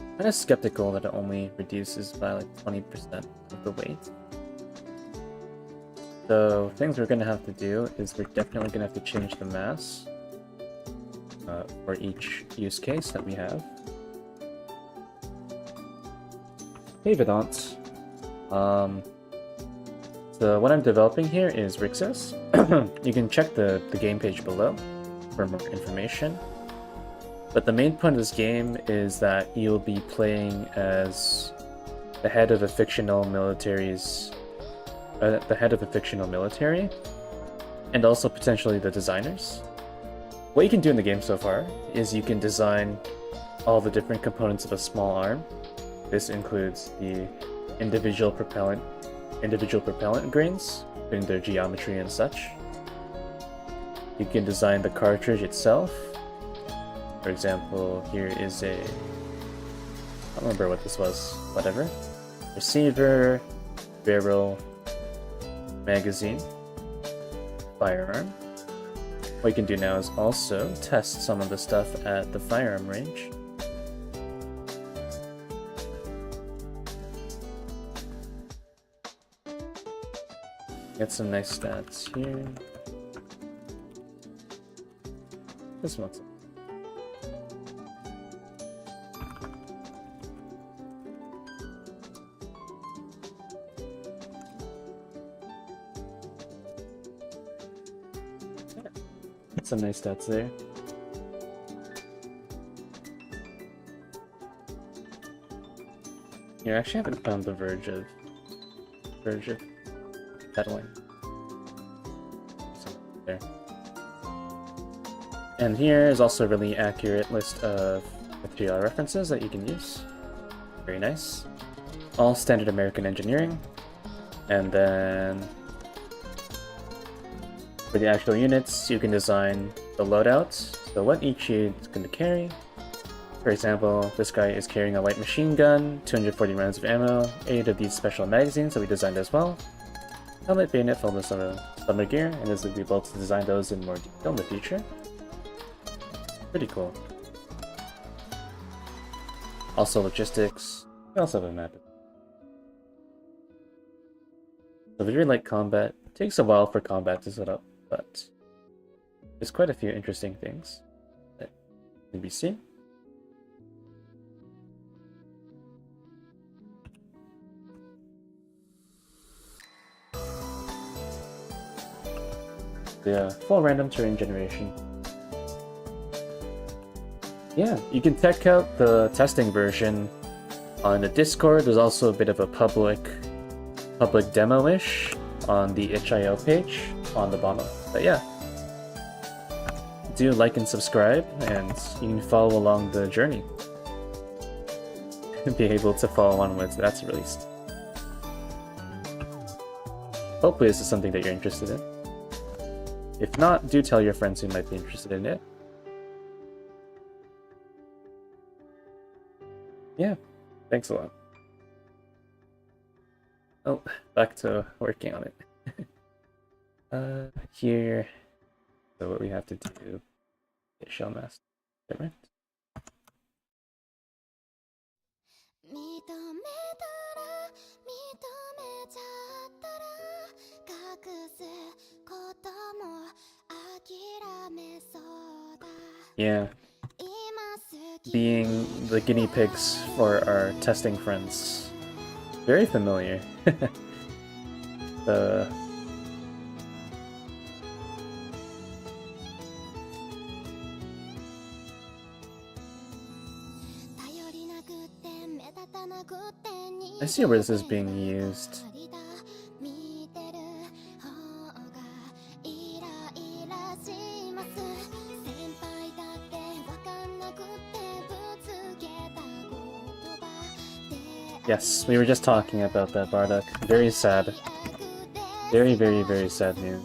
I'm kind of skeptical that it only reduces by like 20% of the weight. So things we're going to have to do is we're definitely going to have to change the mass for each use case that we have. Hey Vedant. So what I'm developing here is Rixas. You can check the game page below for more information. But the main point of this game is that you'll be playing as the head of a fictional military's the head of a fictional military, and also potentially the designers. What you can do in the game so far is you can design all the different components of a small arm. This includes the individual propellant grains, in their geometry and such. You can design the cartridge itself. For example, here is a... I don't remember what this was, whatever. Receiver, barrel, magazine, firearm. What you can do now is also test some of the stuff at the firearm range. Get some nice stats here. This one's... some nice stats there. You actually haven't found the verge of pedaling. Something there. And here is also a really accurate list of material references that you can use. Very nice. All standard American engineering. And then for the actual units, you can design the loadouts, so what each unit is going to carry. For example, this guy is carrying a light machine gun, 240 rounds of ammo, 8 of these special magazines that we designed as well. Helmet, bayonet, full of summer gear, and as we'll be able to design those in more detail in the future. Pretty cool. Also logistics, we also have a map. So very light combat. It takes a while for combat to set up, but there's quite a few interesting things that can be seen. The full random terrain generation. Yeah, you can check out the testing version on the Discord. There's also a bit of a public public demo-ish on the itch.io page on the bottom. But yeah, do like and subscribe, and you can follow along the journey. Be able to follow on once that's released. Hopefully this is something that you're interested in. If not, do tell your friends who might be interested in it. Yeah, thanks a lot. Oh, back to working on it. Here, so what we have to do, get shell mask, right? 認めたら認めちゃったら隠すことも諦めそうだ Yeah, 今好き being the guinea pigs for our testing friends. Very familiar. The I see where this is being used. Yes, we were just talking about that, Bardock. Very sad. Very, very, very sad news.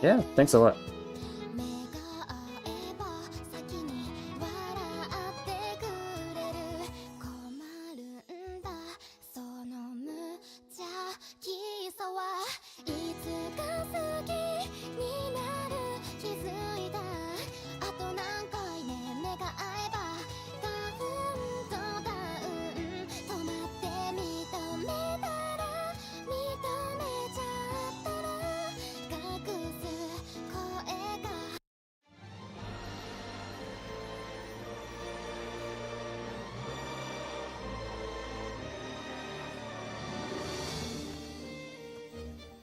Yeah, thanks a lot.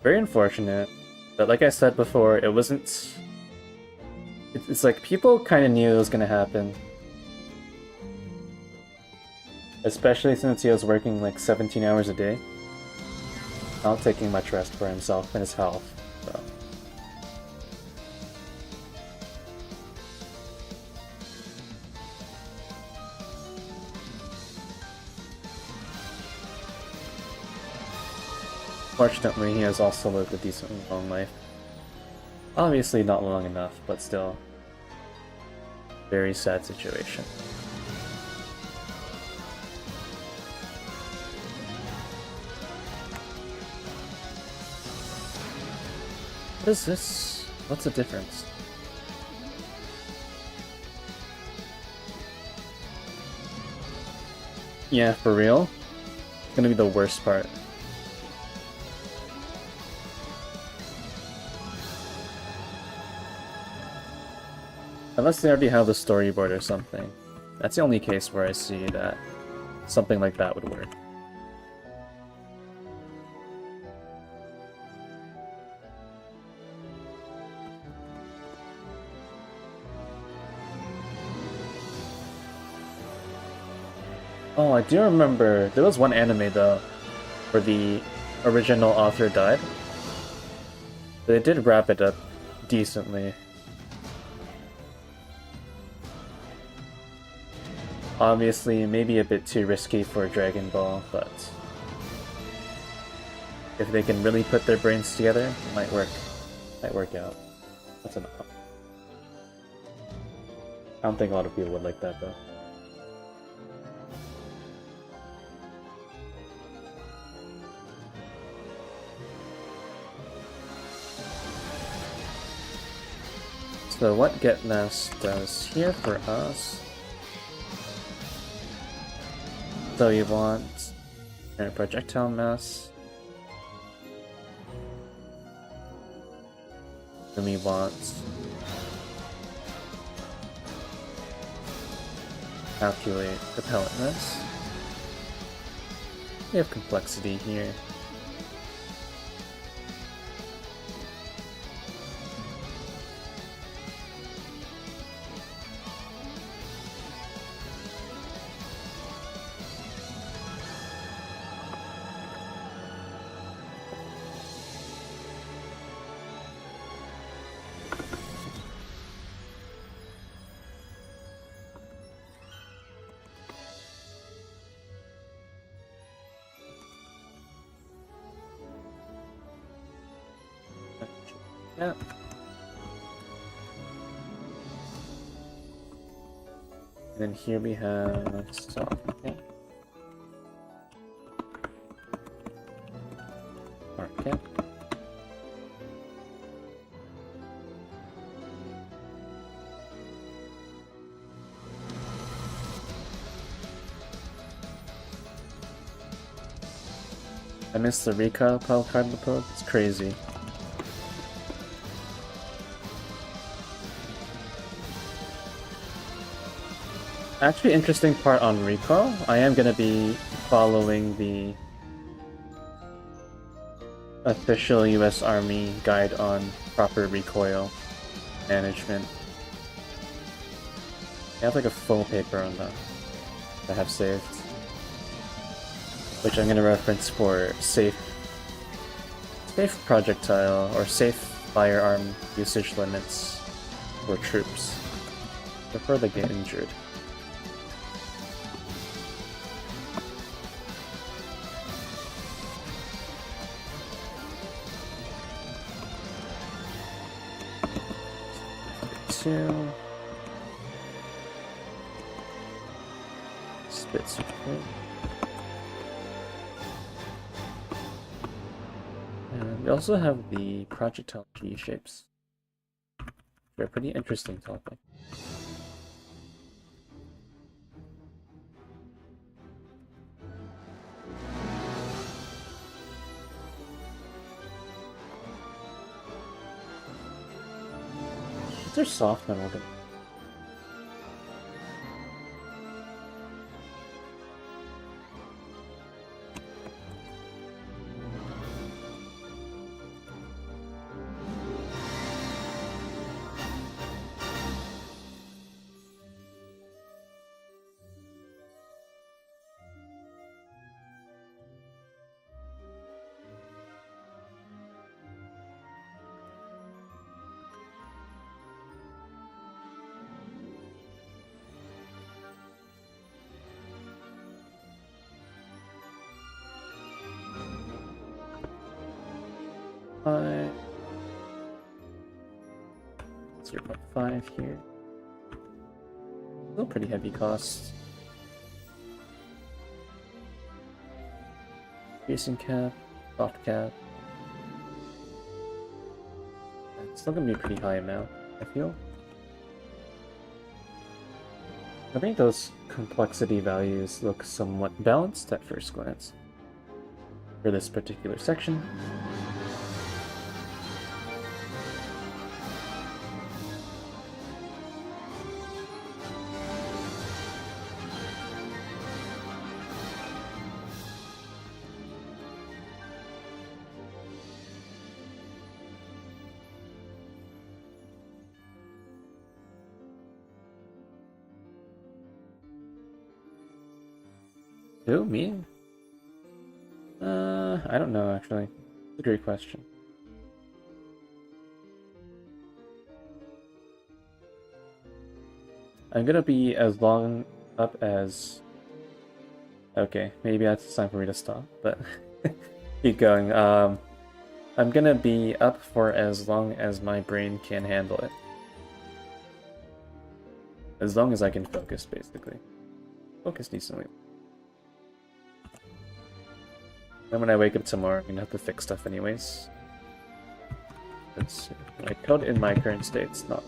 Very unfortunate, but like I said before, it wasn't... It's like people kind of knew it was gonna happen. Especially since he was working like 17 hours a day. Not taking much rest for himself and his health, so... Fortunately, he has also lived a decently long life. Obviously not long enough, but still. Very sad situation. What is this? What's the difference? Yeah, for real? It's gonna be the worst part. Unless they already have the storyboard or something. That's the only case where I see that something like that would work. Oh, I do remember there was one anime though where the original author died. They did wrap it up decently. Obviously, maybe a bit too risky for Dragon Ball, but if they can really put their brains together, it might work. Might work out. That's enough. I don't think a lot of people would like that though. So what GetMass does here for us... So you want a projectile mass. Then we want calculate propellant mass. We have complexity here. Yeah. And then here we have soft cap. Hard cap. I missed the recoil card in the probe. It's crazy. Actually, interesting part on recoil. I am gonna be following the official US Army guide on proper recoil management. I have like a full paper on that I have saved, which I'm gonna reference for safe projectile or safe firearm usage limits for troops before they get injured. Spit support. And we also have the projectile G shapes. They're a pretty interesting topic. They're soft metal. Five. 0.5 here. Still pretty heavy costs. Piercing cap, soft cap. It's still gonna be a pretty high amount, I feel. I think those complexity values look somewhat balanced at first glance for this particular section. Who? Me? I don't know, actually. It's a great question. I'm gonna be as long up as... Okay, maybe that's time for me to stop, but keep going. I'm gonna be up for as long as my brain can handle it. As long as I can focus, basically. Focus decently. And when I wake up tomorrow, I'm gonna have to fix stuff anyways. It's my code in my current state's not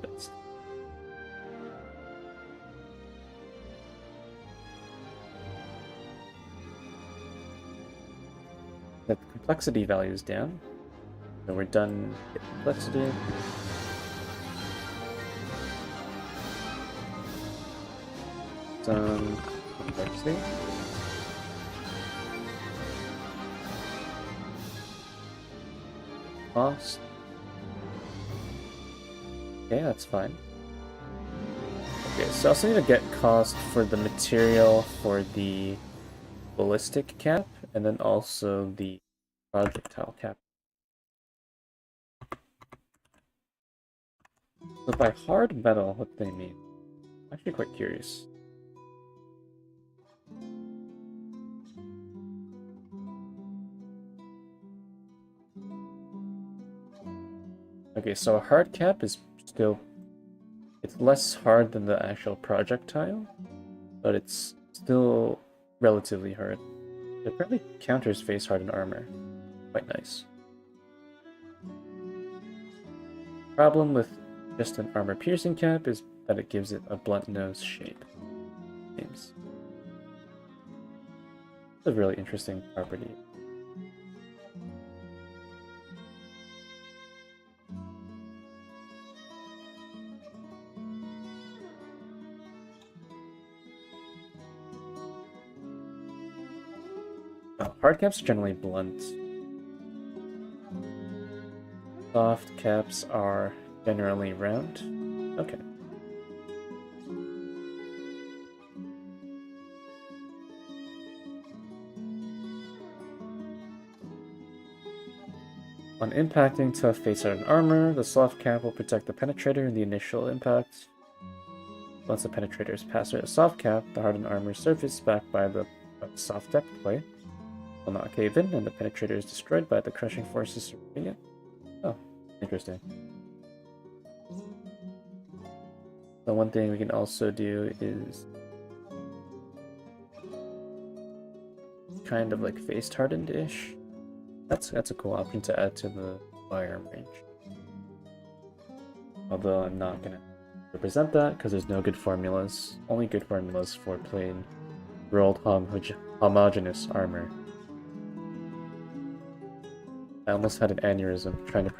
fixed. Get the complexity values down. So we're done with complexity. Done complexity. Cost. Okay, that's fine. Okay, so I also need to get cost for the material for the ballistic cap, and then also the projectile cap. So by hard metal, what do they mean? I'm actually quite curious. Okay, so a hard cap is still... It's less hard than the actual projectile, but it's still relatively hard. It apparently counters face hardened armor. Quite nice. Problem with just an armor piercing cap is that it gives it a blunt nose shape. Seems. It's a really interesting property. Hard caps are generally blunt. Soft caps are generally round. Okay. On impacting tough face-hardened armor, the soft cap will protect the penetrator in the initial impact. Once the penetrator is passed through the soft cap, the hardened armor is surfaced back by the soft depth plate will not cave in, and the penetrator is destroyed by the crushing forces surrounding it. Oh, interesting. So one thing we can also do is kind of like face hardened-ish. That's a cool option to add to the firearm range. Although I'm not gonna represent that because there's no good formulas. Only good formulas for plain rolled homogeneous armor. I almost had an aneurysm trying to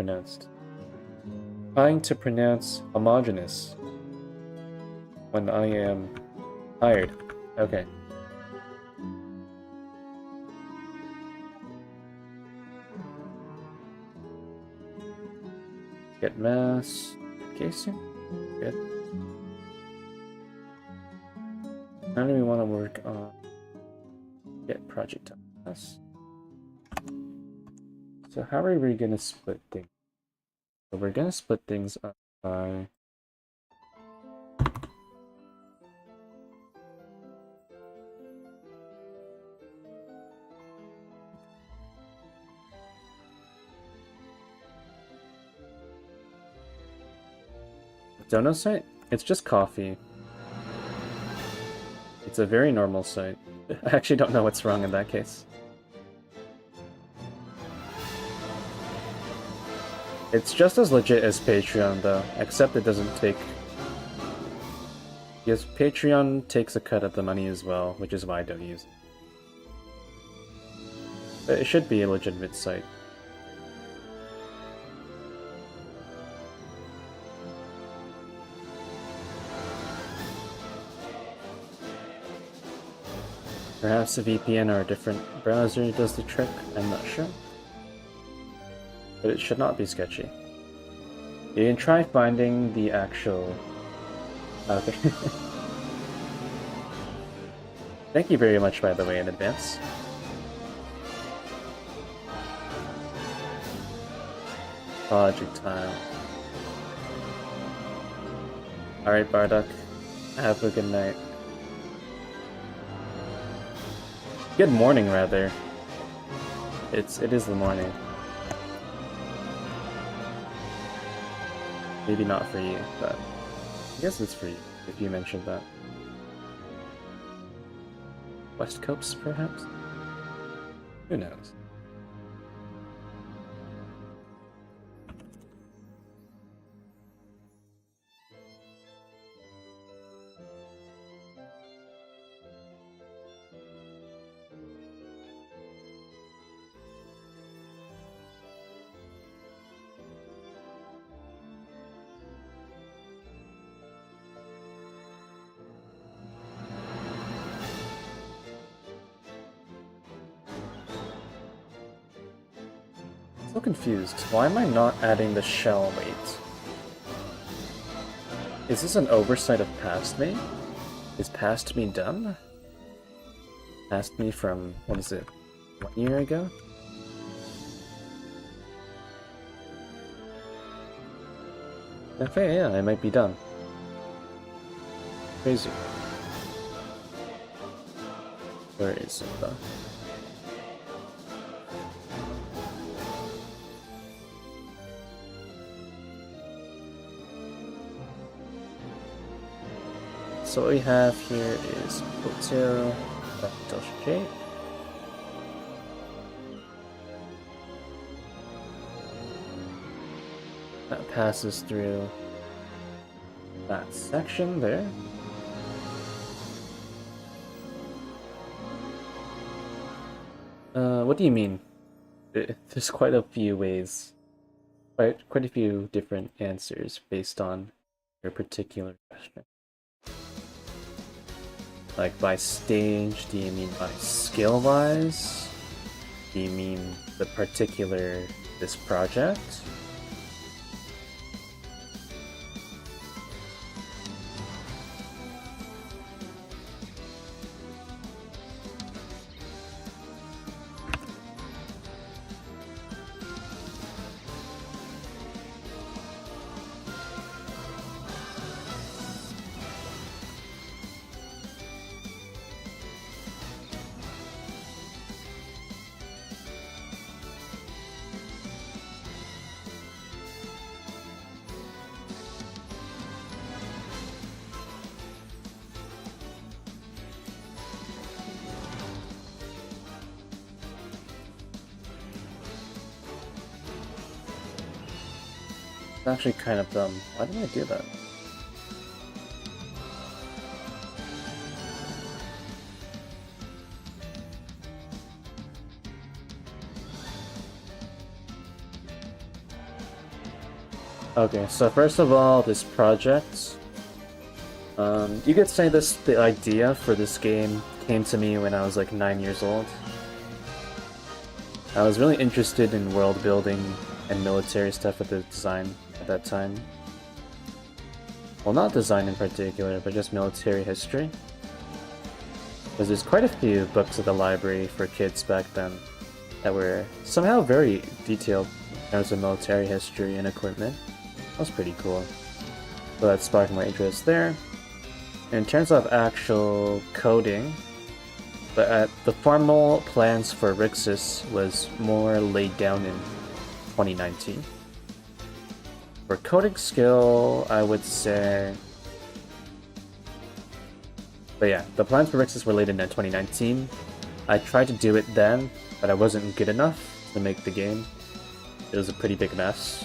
pronounce homogeneous when I am tired. Okay. Get mass casing. Good. Now do we want to work on get project mass? So how are we gonna split things? So we're gonna split things up by Dono site? It's just coffee. It's a very normal site. I actually don't know what's wrong in that case. It's just as legit as Patreon though, except it doesn't take... Yes, Patreon takes a cut of the money as well, which is why I don't use it. But it should be a legitimate site. Perhaps a VPN or a different browser does the trick, I'm not sure. But it should not be sketchy. You can try finding the actual... Okay. Thank you very much, by the way, in advance. Projectile. Alright, Bardock. Have a good night. Good morning, rather. It is the morning. Maybe not for you, but I guess it's for you, if you mentioned that. West Coast, perhaps? Who knows? So confused. Why am I not adding the shell weight? Is this an oversight of past me? Is past me done? Past me from, what is it, 1 year ago? Okay, yeah, I might be done. Crazy. Where is it though? so what we have here is hotel, shape. That passes through that section there. What do you mean? There's quite a few ways, quite a few different answers based on your particular question. Like by stage, do you mean by skill-wise? Do you mean the particular this project? It's actually kind of dumb. Why did I do that? Okay, so first of all, this project. You could say the idea for this game came to me when I was like 9 years old. I was really interested in world building and military stuff with the design at that time. Well, not design in particular, but just military history. Because there's quite a few books at the library for kids back then that were somehow very detailed in terms of military history and equipment. That was pretty cool. So that sparked my interest there. In terms of actual coding, the formal plans for Rixas was more laid down in 2019. For coding skill, I would say... But yeah, the plans for Rixas were laid in 2019. I tried to do it then, but I wasn't good enough to make the game. It was a pretty big mess.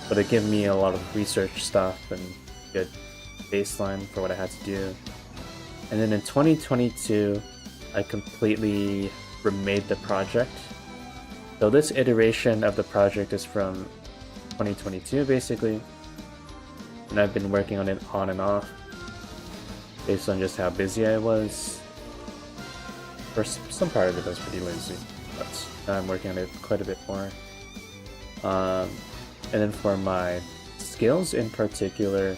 But it gave me a lot of research stuff and good baseline for what I had to do. And then in 2022, I completely remade the project. So this iteration of the project is from 2022 basically, and I've been working on it on and off based on just how busy I was. For some part of it I was pretty lazy, but now I'm working on it quite a bit more. And then for my skills in particular,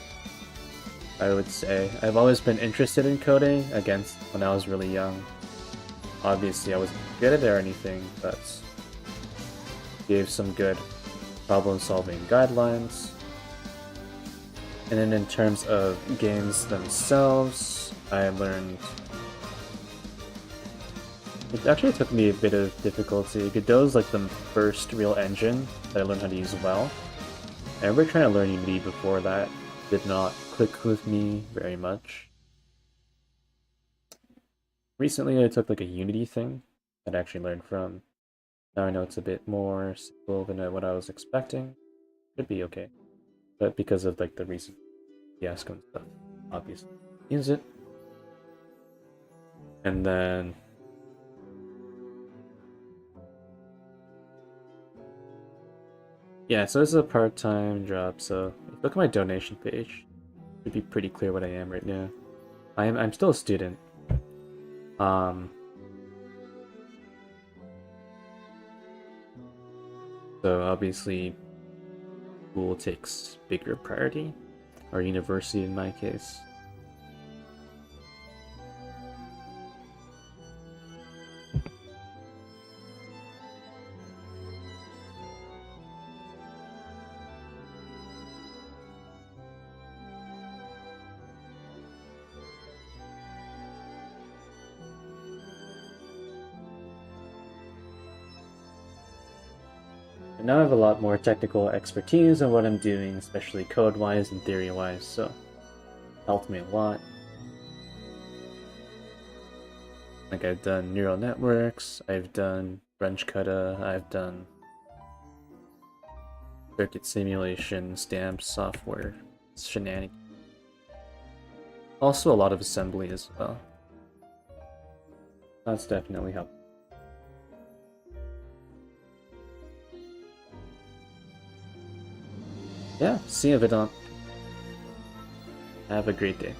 I would say I've always been interested in coding, against when I was really young. Obviously I wasn't good at it or anything, but gave some good problem-solving guidelines. And then in terms of games themselves, I learned... It actually took me a bit of difficulty. Godot is like the first real engine that I learned how to use well. I remember trying to learn Unity before that. Did not click with me very much. Recently I took like a Unity thing that I actually learned from. Now I know it's a bit more simple than what I was expecting. Should be okay. But because of like the recent fiasco and stuff, obviously use it. And then yeah, so this is a part-time job, so if you look at my donation page, it should be pretty clear what I am right now. I'm still a student. So obviously school takes bigger priority, or university in my case. And now I have a lot more technical expertise on what I'm doing, especially code-wise and theory-wise, so Helped me a lot. Like, I've done neural networks, I've done wrench kata, I've done circuit simulation, stamp software, shenanigans. Also a lot of assembly as well. That's definitely helped. Yeah, see you, Vedant. Have a great day.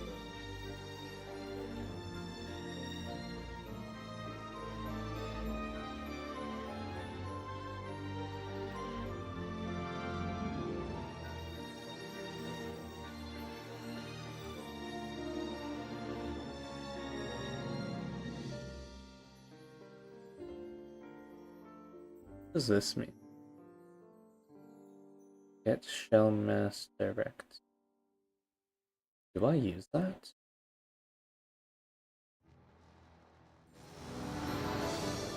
What does this mean? Get shell mass direct. Do I use that?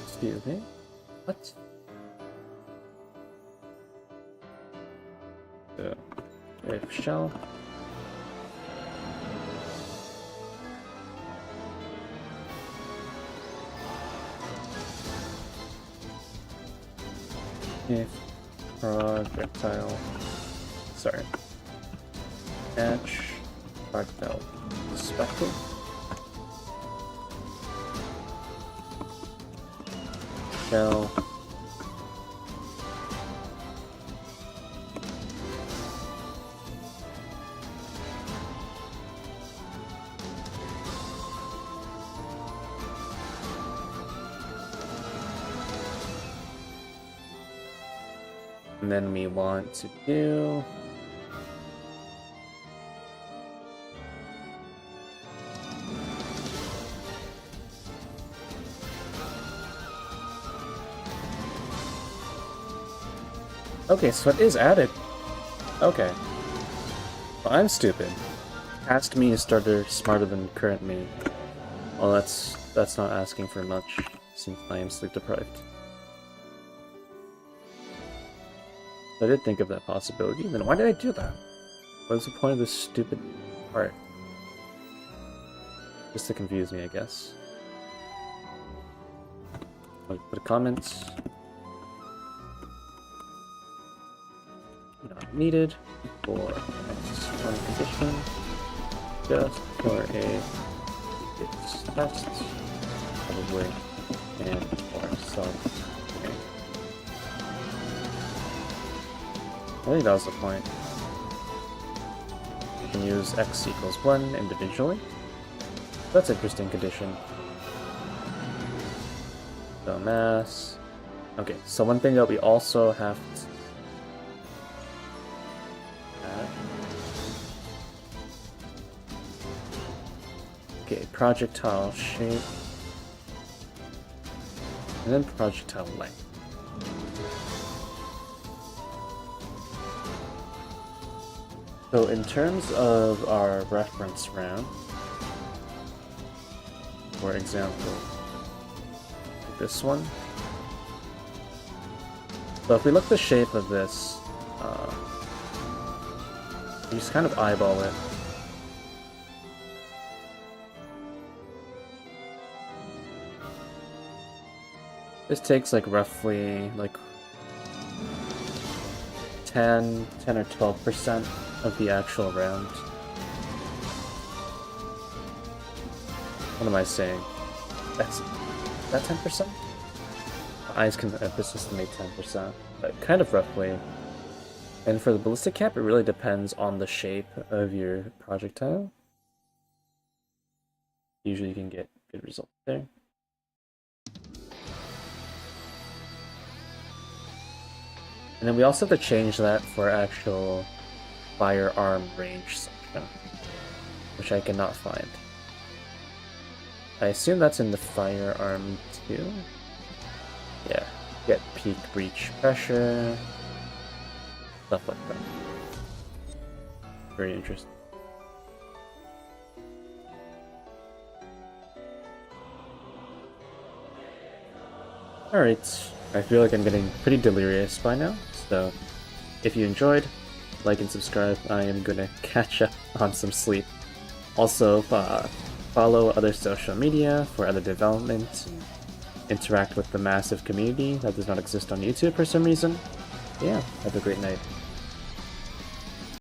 Excuse me? What? If shell. If projectile. Sorry. Match projectile suspected. Shell. And then we want to do okay, so it is added. Okay. Well, I'm stupid. Past me is smarter than current me. Well, that's not asking for much, since I am sleep deprived. I did think of that possibility, then why did I do that? What was the point of this stupid part? Just to confuse me, I guess. I'll put a comment. Not needed for one condition. Just for a it's test, probably, and for some. I think that was the point. You can use x equals 1 individually. That's an interesting condition. So mass. Okay, so one thing that we also have to add. Okay, projectile shape. And then projectile length. So in terms of our reference round, for example, like this one. So if we look at the shape of this, you just kind of eyeball it. This takes like roughly like 10 or 12% of the actual round. What am I saying? That's that 10%? Eyes can estimate 10%, but kind of roughly. And for the ballistic cap, it really depends on the shape of your projectile. Usually you can get good results there. And then we also have to change that for actual firearm range section, which I cannot find. I assume that's in the firearm too. Yeah, get peak breach pressure, stuff like that. Very interesting. Alright, I feel like I'm getting pretty delirious by now, so if you enjoyed, like and subscribe. I am gonna catch up on some sleep. Also, follow other social media for other development. Interact with the massive community that does not exist on YouTube for some reason. Yeah, have a great night.